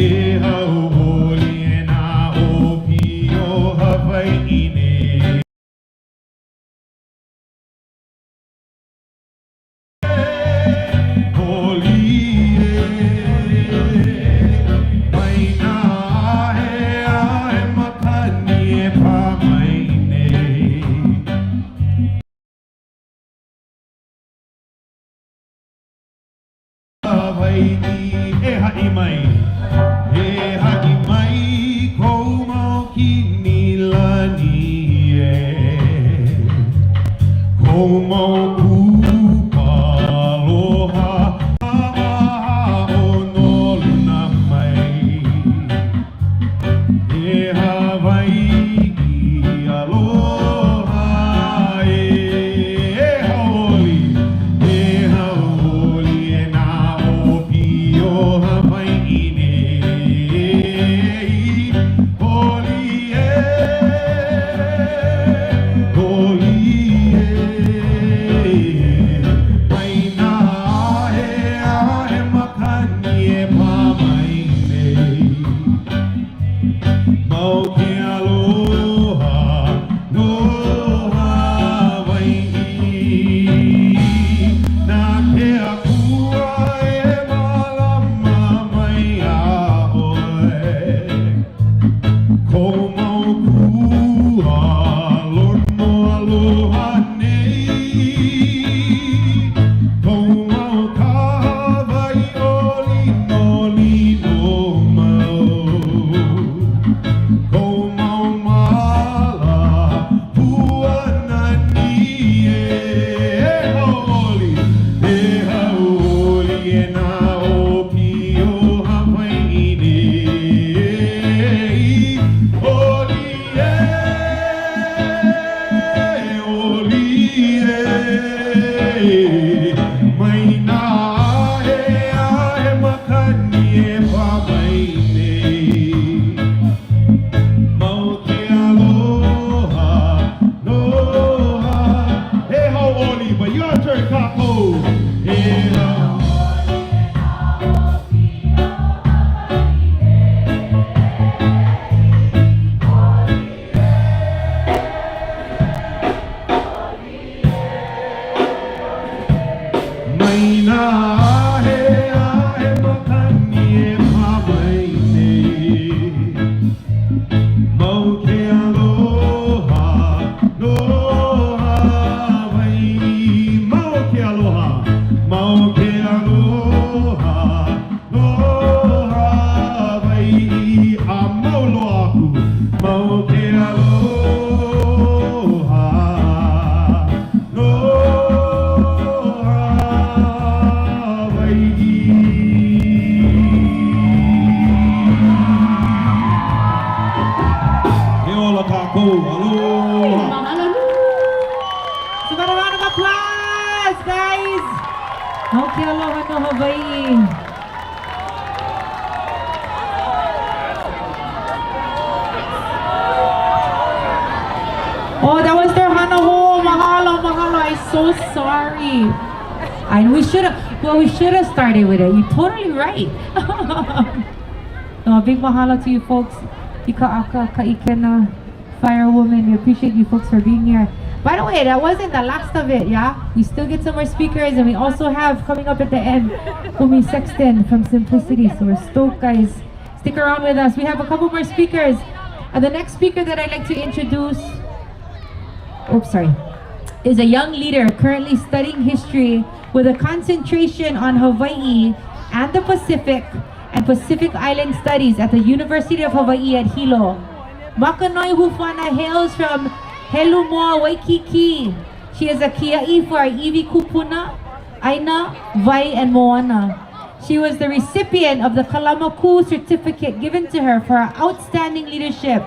e hauoli e nā opi o Hawai'i nei. Oli mai nā ahe makani e pāmai nei. Hawai'i e ha'i mai kou mau ki Mililani e kou mau kupa aloha amaha o noluna mai e Hawai'i Aloha e haoli e nā opi o Hawai'i nei. Oli mai nā ahe makani e pāmai nei. Mau ke aloha no Hawai'i. Nā ke akua e malama mai a oe. Kou mau kua lono aloha nei. Kou mau kahawai oli no lino mau. Kou Aloha. So, round of applause, guys. Okay, aloha no Hawaii. Oh, that was their hana ho. Mahalo, mahalo. I'm so sorry. And we should have started with it. You're totally right. No, big mahalo to you folks. Ika Ikena, firewoman. We appreciate you folks for being here. By the way, that wasn't the last of it, yeah? We still get some more speakers, and we also have coming up at the end Umi Sexton from Simplicity. So we're stoked, guys. Stick around with us. We have a couple more speakers. And the next speaker that I'd like to introduce, is a young leader currently studying history with a concentration on Hawaii and the Pacific and Pacific Island Studies at the University of Hawaii at Hilo. Makanoe Hufana hails from Helumoa, Waikiki. She is a kia'i for Iwi Kupuna, Aina, Vai, and Moana. She was the recipient of the Keeaumoku certificate given to her for her outstanding leadership.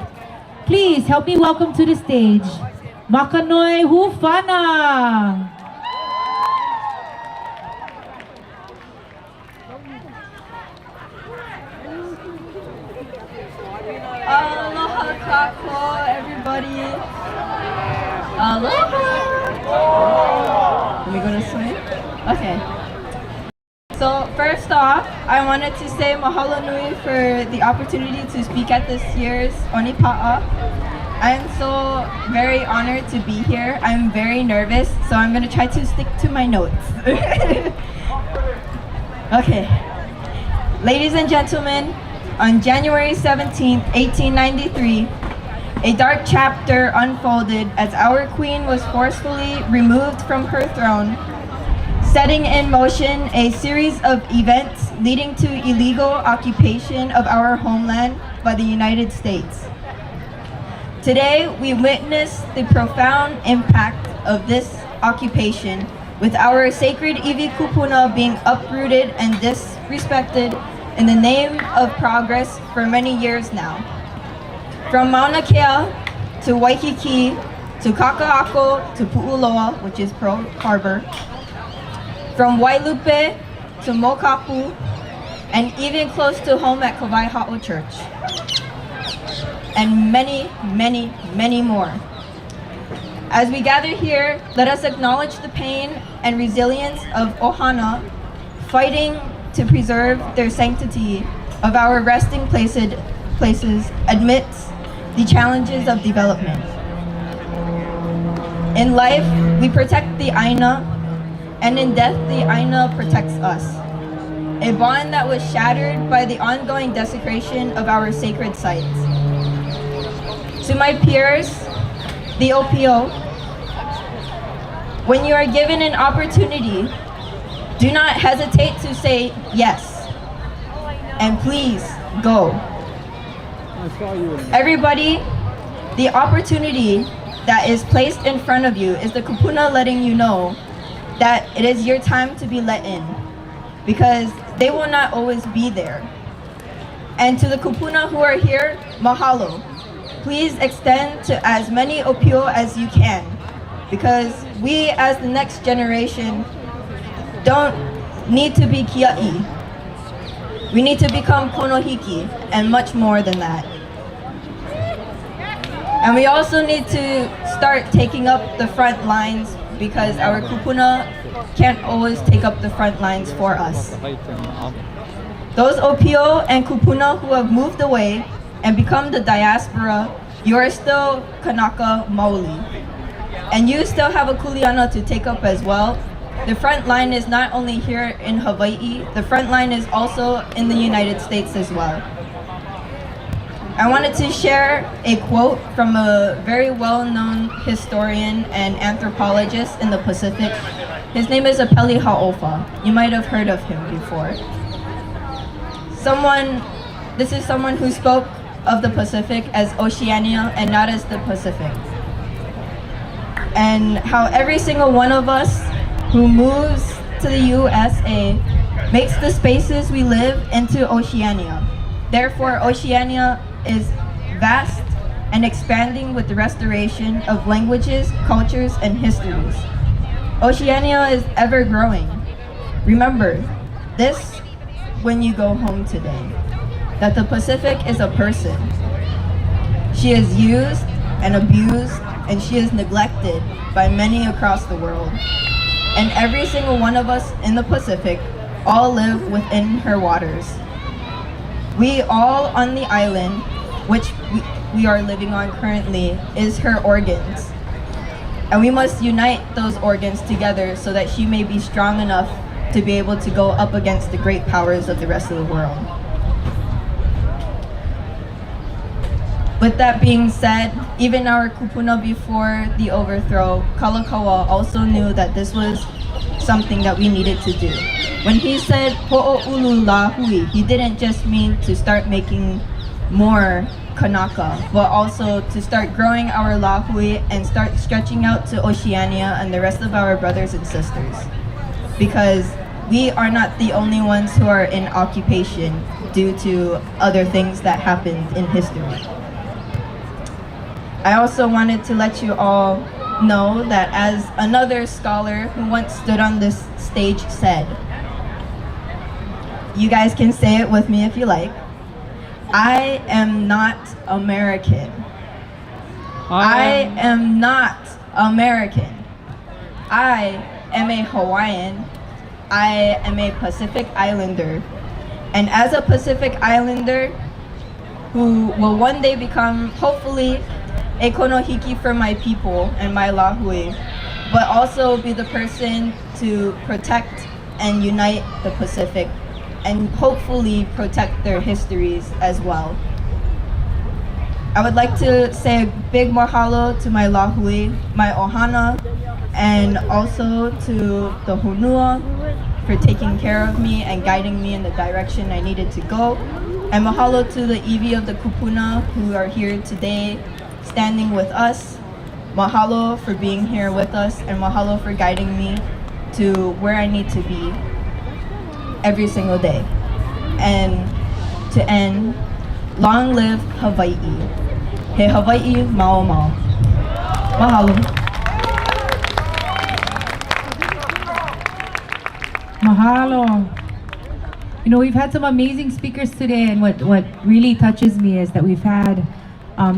Please help me welcome to the stage, Makanoe Hufana. Aloha kako, everybody. Aloha. Are we gonna swim? Okay. So first off, I wanted to say mahalo nui for the opportunity to speak at this year's Onipaʻa. I am so very honored to be here. I'm very nervous, so I'm gonna try to stick to my notes. Okay. Ladies and gentlemen, on January 17, 1893, a dark chapter unfolded as our queen was forcefully removed from her throne, setting in motion a series of events leading to illegal occupation of our homeland by the United States. Today, we witness the profound impact of this occupation, with our sacred iwi kupuna being uprooted and disrespected in the name of progress for many years now. From Mauna Kea to Waikiki to Kaka'ako to Pu'uloa, which is Pearl Harbor, from Wailupe to Mokapu, and even close to home at Kawaihaʻo Church, and many, many, many more. As we gather here, let us acknowledge the pain and resilience of Ohana, fighting to preserve their sanctity of our resting places amidst the challenges of development. In life, we protect the Aina, and in death, the Aina protects us. A bond that was shattered by the ongoing desecration of our sacred sites. To my peers, the OPO, when you are given an opportunity, do not hesitate to say yes, and please go. Everybody, the opportunity that is placed in front of you is the kupuna letting you know that it is your time to be let in, because they will not always be there. And to the kupuna who are here, mahalo. Please extend to as many opio as you can, because we as the next generation don't need to be kia'i. We need to become konohiki and much more than that. And we also need to start taking up the front lines, because our kupuna can't always take up the front lines for us. Those opio and kupuna who have moved away and become the diaspora, you are still kanaka maoli. And you still have a kuleana to take up as well. The front line is not only here in Hawaii, the front line is also in the United States as well. I wanted to share a quote from a very well-known historian and anthropologist in the Pacific. His name is Apeli Hau'ofa. You might have heard of him before. This is someone who spoke of the Pacific as Oceania and not as the Pacific. And how every single one of us who moves to the USA makes the spaces we live into Oceania. Therefore, Oceania is vast, and expanding with the restoration of languages, cultures, and histories. Oceania is ever growing. Remember this when you go home today, that the Pacific is a person. She is used and abused, and she is neglected by many across the world. And every single one of us in the Pacific all live within her waters. We all on the island, which we are living on currently, is her organs. And we must unite those organs together so that she may be strong enough to be able to go up against the great powers of the rest of the world. With that being said, even our kupuna before the overthrow, Kalakaua also knew that this was something that we needed to do. When he said ho'oulu lahui, he didn't just mean to start making more kanaka, but also to start growing our lahui and start stretching out to Oceania and the rest of our brothers and sisters. Because we are not the only ones who are in occupation due to other things that happened in history. I also wanted to let you all know that, as another scholar who once stood on this stage said, you guys can say it with me if you like, I am not American. I am not American. I am a Hawaiian. I am a Pacific Islander. And as a Pacific Islander who will one day become, hopefully, a konohiki for my people and my lahui, but also be the person to protect and unite the Pacific and hopefully protect their histories as well. I would like to say a big mahalo to my lahui, my ohana, and also to the honua for taking care of me and guiding me in the direction I needed to go. And mahalo to the iwi of the kupuna who are here today standing with us. Mahalo for being here with us, and mahalo for guiding me to where I need to be every single day. And to end, long live Hawaii. He Hawaii mau mau. Mahalo. Mahalo. You know, we've had some amazing speakers today, and what really touches me is that we've had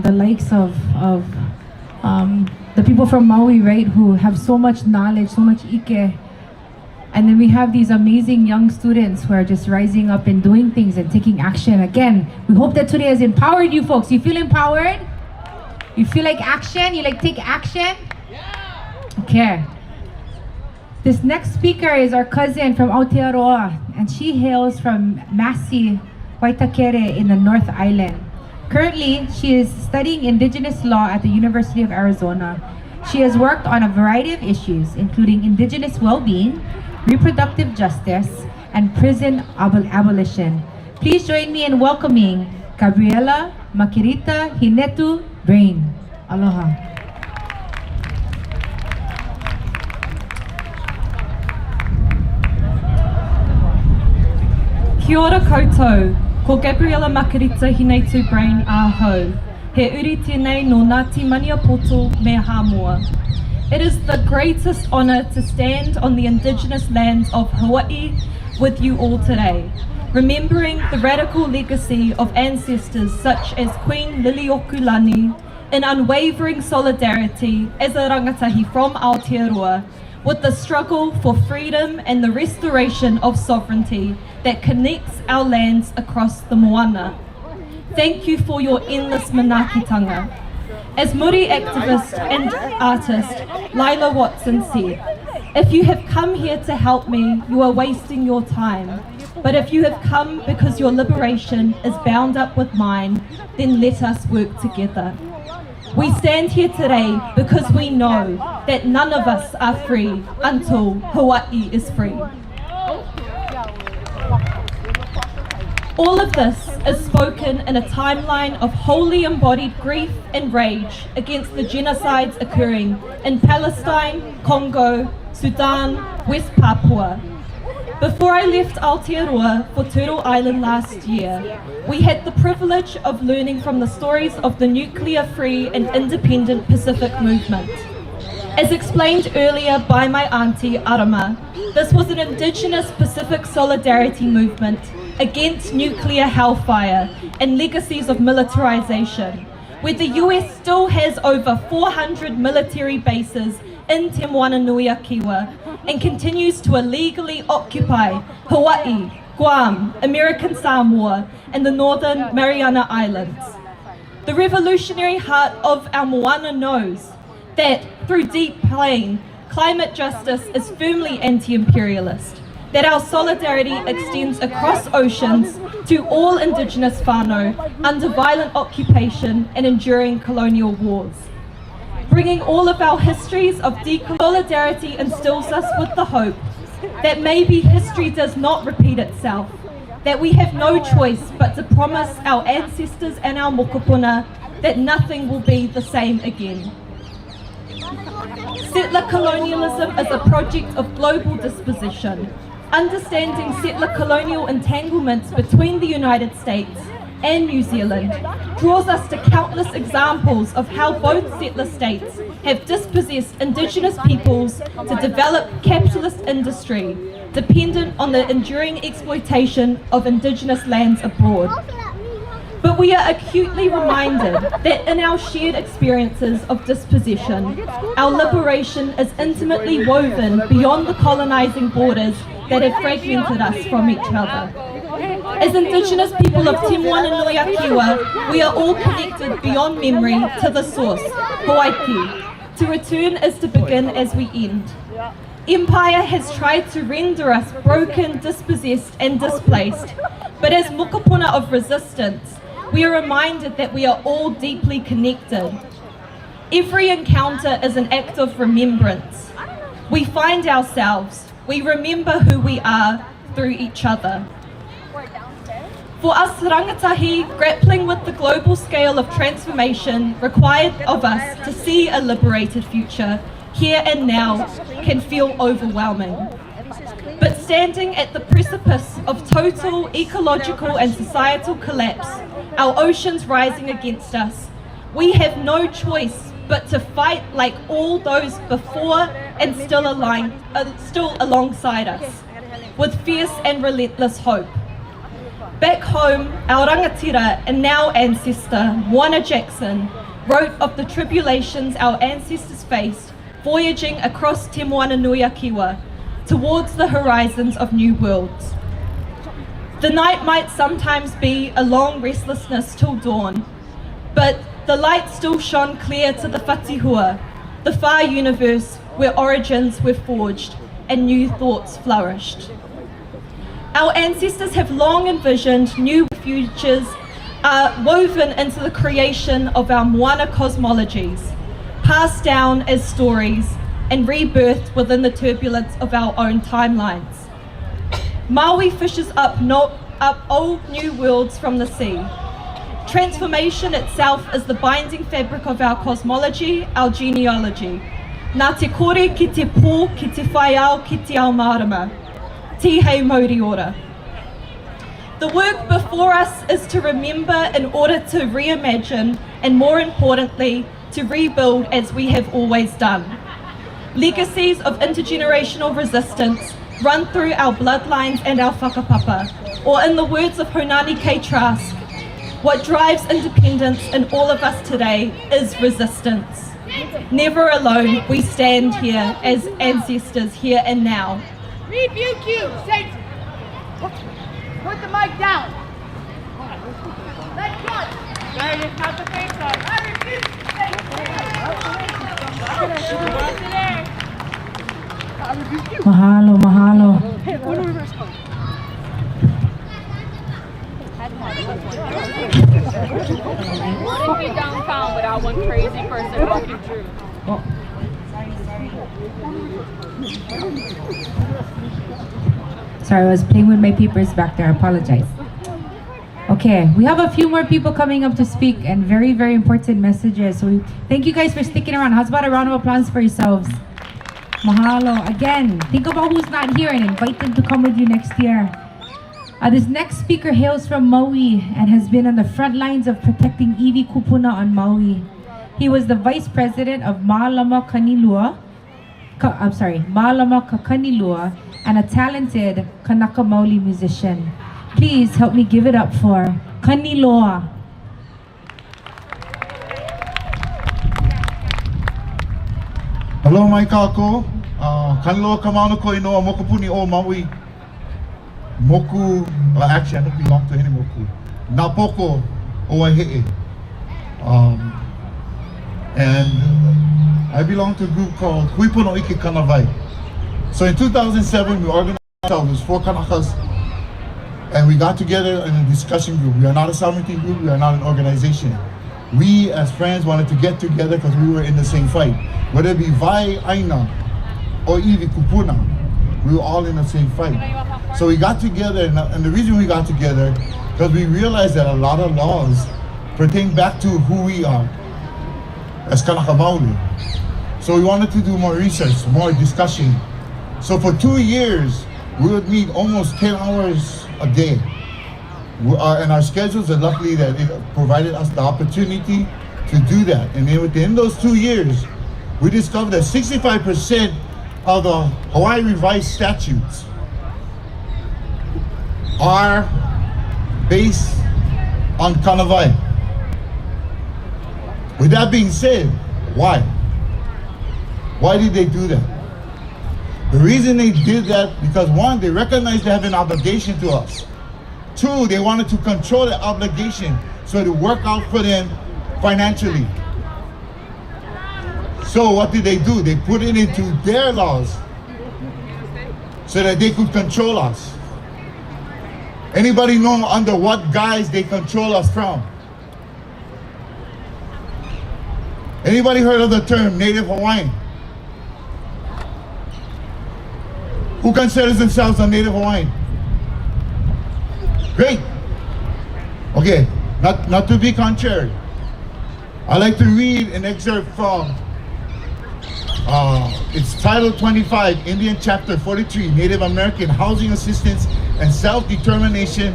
the likes of the people from Maui, right, who have so much knowledge, so much ike. And then we have these amazing young students who are just rising up and doing things and taking action. Again, we hope that today has empowered you folks. You feel empowered? You feel like action? You like take action? Okay. This next speaker is our cousin from Aotearoa, and she hails from Massey, Waitakere in the North Island. Currently, she is studying Indigenous law at the University of Arizona. She has worked on a variety of issues, including Indigenous well-being, reproductive justice, and prison abolition. Please join me in welcoming Gabriella Brayne. Aloha. Kia ora koutou, ko Gabriella Brayne ahau. He uri tēnei no Ngāti Maniapoto me Hāmoa. It is the greatest honour to stand on the Indigenous lands of Hawaii with you all today, remembering the radical legacy of ancestors such as Queen Liliuokulani in unwavering solidarity as a rangatahi from Aotearoa with the struggle for freedom and the restoration of sovereignty that connects our lands across the moana. Thank you for your endless manaakitanga. As Muri activist and artist Lila Watson said, if you have come here to help me, you are wasting your time. But if you have come because your liberation is bound up with mine, then let us work together. We stand here today because we know that none of us are free until Hawaii is free. All of this is spoken in a timeline of wholly embodied grief and rage against the genocides occurring in Palestine, Congo, Sudan, West Papua. Before I left Aotearoa for Turtle Island last year, we had the privilege of learning from the stories of the nuclear-free and independent Pacific movement. As explained earlier by my auntie Arama, this was an Indigenous Pacific solidarity movement against nuclear hellfire and legacies of militarization, where the US still has over 400 military bases in Te Moanauiakiwa and continues to illegally occupy Hawaii, Guam, American Samoa, and the Northern Mariana Islands. The revolutionary heart of our moana knows that through deep pain, climate justice is firmly anti-imperialist, that our solidarity extends across oceans to all Indigenous whānau under violent occupation and enduring colonial wars. Bringing all of our histories of solidarity instills us with the hope that maybe history does not repeat itself, that we have no choice but to promise our ancestors and our mokopuna that nothing will be the same again. Settler colonialism is a project of global disposition. Understanding settler colonial entanglements between the United States and New Zealand draws us to countless examples of how both settler states have dispossessed Indigenous peoples to develop capitalist industry dependent on the enduring exploitation of Indigenous lands abroad. But we are acutely reminded that in our shared experiences of dispossession, our liberation is intimately woven beyond the colonizing borders that have fragmented us from each other. As Indigenous people of Te Moanauiakiwa, we are all connected beyond memory to the source, Hawaii. To return is to begin as we end. Empire has tried to render us broken, dispossessed and displaced, but as mokopuna of resistance, we are reminded that we are all deeply connected. Every encounter is an act of remembrance. We find ourselves, we remember who we are through each other. For us rangatahi, grappling with the global scale of transformation required of us to see a liberated future here and now can feel overwhelming. But standing at the precipice of total ecological and societal collapse, our oceans rising against us, we have no choice but to fight like all those before and still alongside us, with fierce and relentless hope. Back home, our rangatira and now ancestor, Moana Jackson, wrote of the tribulations our ancestors faced voyaging across Te Moanauiakiwa towards the horizons of new worlds. The night might sometimes be a long restlessness till dawn, but the light still shone clear to the whatihua, the far universe where origins were forged and new thoughts flourished. Our ancestors have long envisioned new futures woven into the creation of our moana cosmologies, passed down as stories and rebirthed within the turbulence of our own timelines. Maui fishes up old new worlds from the sea. Transformation itself is the binding fabric of our cosmology, our genealogy. Nā te kore ki te pō, ki te whaiao, ki te ao marama. Ti hei mauri ora. The work before us is to remember in order to reimagine and, more importantly, to rebuild as we have always done. Legacies of intergenerational resistance run through our bloodlines and our whakapapa, or in the words of Mililani Trask, what drives independence in all of us today is resistance. Never alone, we stand here as ancestors here and now. Rebuke you, Satan! Put the mic down! Let go! That is not the face of. I rebuke you, Satan! Mahalo, mahalo. What if you downtown without one crazy person walking through? Sorry, I was playing with my papers back there. I apologize. Okay, we have a few more people coming up to speak and very, very important messages. So thank you guys for sticking around. How's about a round of applause for yourselves? Mahalo. Again, think about who's not here and invite them to come with you next year. This next speaker hails from Maui and has been on the front lines of protecting iwi kupuna on Maui. He was the vice president of Maua'ala Kaniloa and a talented Kanaka Maoli musician. Please help me give it up for Kaniloa. Hello, mai kako. Kaniloa Kamaunu ko inoa mokupuni o Maui. Moku, actually I don't belong to any moku. Napoko o Waihe'e. And I belong to a group called Huipo no Ike Kanawai. So in 2007 we organized ourselves, 4 Kanakas, and we got together in a discussion group. We are not a sovereignty group, we are not an organization. We as friends wanted to get together because we were in the same fight. Whether it be Vai Aina or Iwi Kupuna, we were all in the same fight. So we got together, and the reason we got together, because we realized that a lot of laws pertain back to who we are as Kanaka Maoli. So we wanted to do more research, more discussion. So for 2 years, we would meet almost 10 hours a day. And our schedules are luckily that it provided us the opportunity to do that. And then within those 2 years, we discovered that 65% of the Hawaii revised statutes are based on Kanawai. With that being said, why? Why did they do that? The reason they did that, because 1, they recognized they have an obligation to us. 2, they wanted to control the obligation so it would work out for them financially. So what did they do? They put it into their laws so that they could control us. Anybody know under what guise they control us from? Anybody heard of the term Native Hawaiian? Who considers themselves a Native Hawaiian? Great. Okay, not to be contrary. I'd like to read an excerpt from it's Title 25, Indian Chapter 43, Native American Housing Assistance and Self-Determination,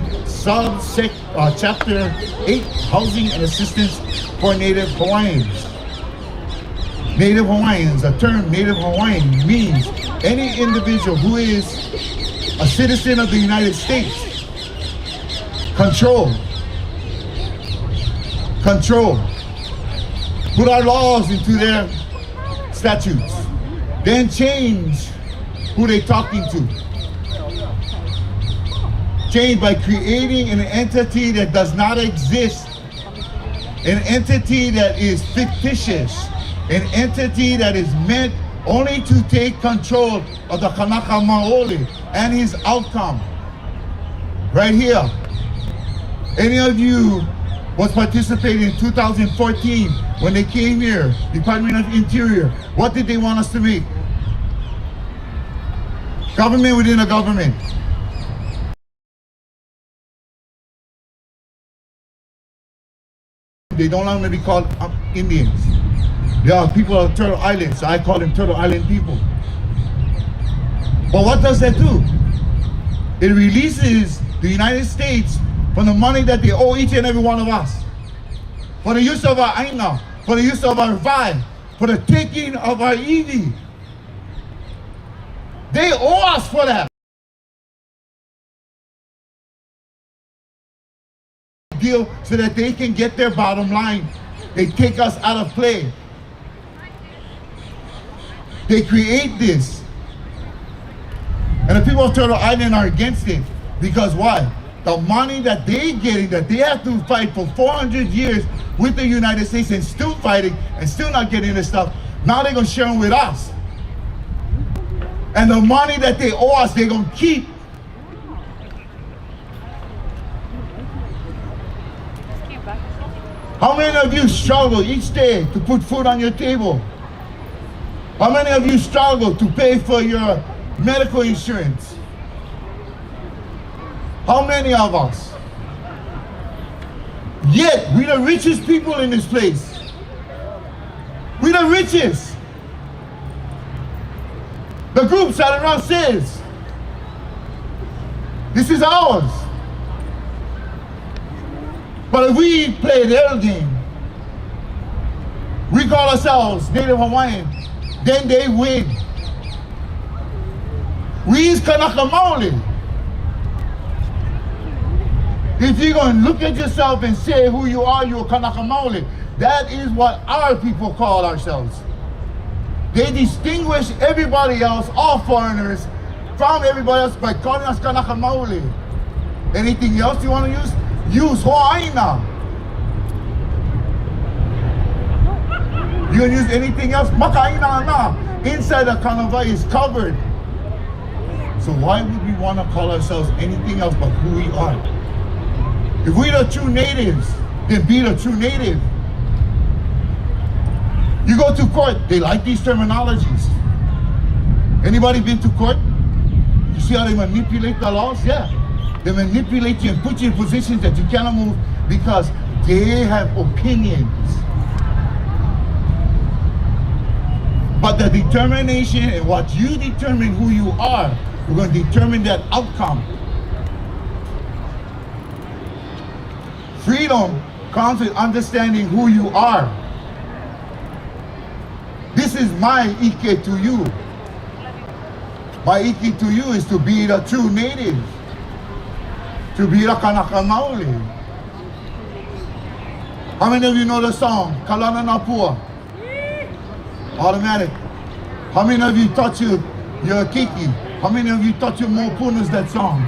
Chapter 8, Housing and Assistance for Native Hawaiians. Native Hawaiians, the term Native Hawaiian means any individual who is a citizen of the United States. Control. Put our laws into their statutes. Then change who they're talking to. Change by creating an entity that does not exist. An entity that is fictitious. An entity that is meant only to take control of the Kanaka Maoli and his outcome. Right here. Any of you was participating in 2014 when they came here, Department of Interior. What did they want us to make? Government within a government. They don't want to be called Indians. They are people of Turtle Island, so I call them Turtle Island people. But what does that do? It releases the United States from the money that they owe each and every one of us. For the use of our aina, for the use of our vai, for the taking of our iwi. They owe us for that. Deal so that they can get their bottom line. They take us out of play. They create this. And the people of Turtle Island are against it. Because why? The money that they're getting, that they have to fight for 400 years with the United States and still fighting and still not getting this stuff, now they're going to share them with us. And the money that they owe us, they're going to keep. How many of you struggle each day to put food on your table? How many of you struggle to pay for your medical insurance? How many of us? Yet, we're the richest people in this place. We're the richest. The group sat around says, this is ours. But if we play their game, we call ourselves Native Hawaiian, then they win. We is Kanaka Maoli. If you're going to look at yourself and say who you are, you're Kanaka Maoli. That is what our people call ourselves. They distinguish everybody else, all foreigners, from everybody else by calling us Kanaka Maoli. Anything else you want to use? Use Hawaiian. You can use anything else? Maka'ina na. Inside the Kanawai is covered. So why would we want to call ourselves anything else but who we are? If we're the true natives, then be the true native. You go to court, they like these terminologies. Anybody been to court? You see how they manipulate the laws? Yeah. They manipulate you and put you in positions that you cannot move because they have opinions. But the determination and what you determine who you are, we're going to determine that outcome. Freedom comes with understanding who you are. This is my ike to you. My ike to you is to be the true native. To be the Kanaka Maoli. How many of you know the song, Kalana na Pua? Automatic. How many of you thought you're a Kiki? How many of you thought you're more Punas that song?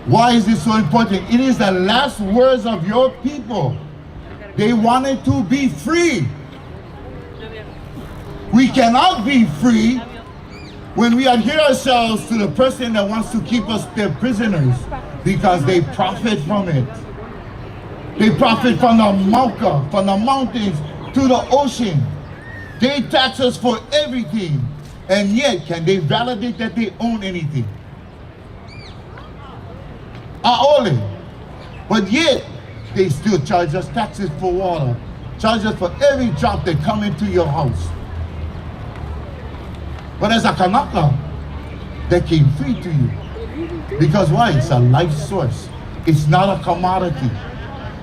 Why is this so important? It is the last words of your people. They wanted to be free. We cannot be free when we adhere ourselves to the person that wants to keep us their prisoners because they profit from it. They profit from the Mauka, from the mountains to the ocean. They tax us for everything, and yet can they validate that they own anything? Aole. But yet, they still charge us taxes for water, charge us for every drop that come into your house. But as a Kanaka, that came free to you. Because why? It's a life source. It's not a commodity.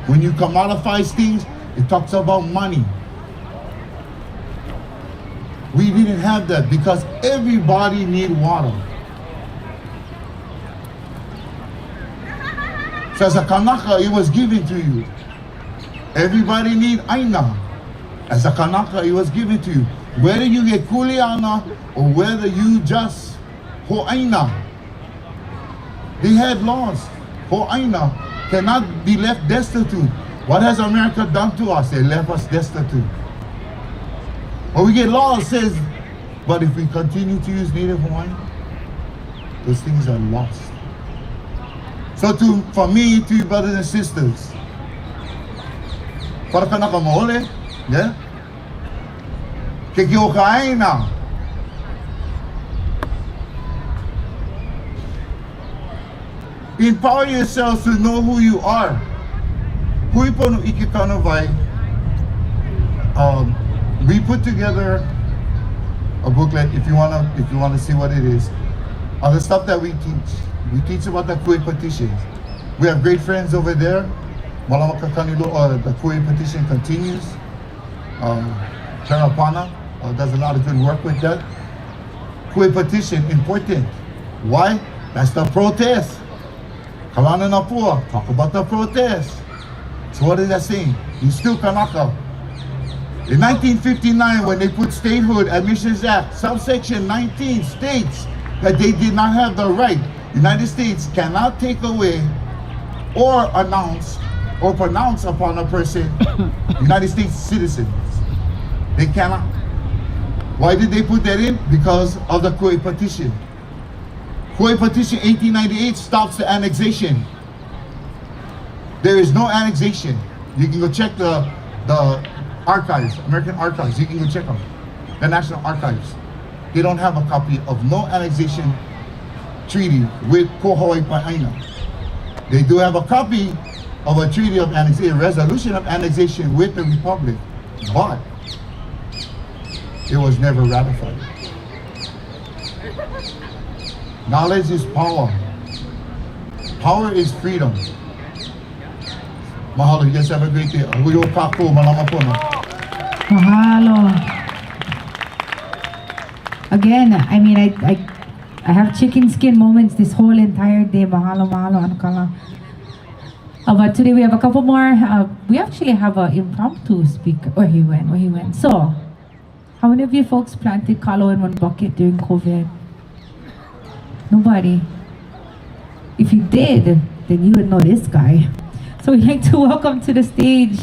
When you commodify things, it talks about money. We didn't have that because everybody need water. So as a Kanaka, it was given to you. Everybody need aina. As a Kanaka, it was given to you. Whether you get kuleana or whether you just ho'aina. They had laws. Ho'aina cannot be left destitute. What has America done to us? They left us destitute. But we get laws says, but if we continue to use Native Hawaiian, those things are lost. So for me, to you brothers and sisters, para Kanaka Maole, yeah? Keeaumoku. Empower yourselves to know who you are. Hui pono ike kanawai. We put together a booklet if you wanna see what it is. On the stuff that we teach. We teach about the Kui petitions. We have great friends over there. Malamaka Kaniloa, the Kui petition continues. Tarapana does a lot of good work with that. Kui petition, important. Why? That's the protest. Kalana na Pua, talk about the protest. So what is that saying? You still Kanaka. In 1959, when they put Statehood Admissions Act, subsection 19 states that they did not have the right. United States cannot take away or announce or pronounce upon a person United States citizens. They cannot. Why did they put that in? Because of the Kui petition. Kui petition 1898 stops the annexation. There is no annexation. You can go check the archives, American archives. You can go check them. The National Archives. They don't have a copy of no annexation treaty with Ko Hawaii Pa'aina. They do have a copy of a treaty of annexation, a resolution of annexation with the Republic, but it was never ratified. Knowledge is power. Power is freedom. Mahalo, you guys have a great day. Ho'okupu, malama pono. Mahalo. Again, I mean, I have chicken skin moments this whole entire day. Mahalo, mahalo, anukala. But today we have a couple more. We actually have an impromptu speaker. Where he went. So, how many of you folks planted kalo in one bucket during COVID? Nobody. If you did, then you would know this guy. So we'd like to welcome to the stage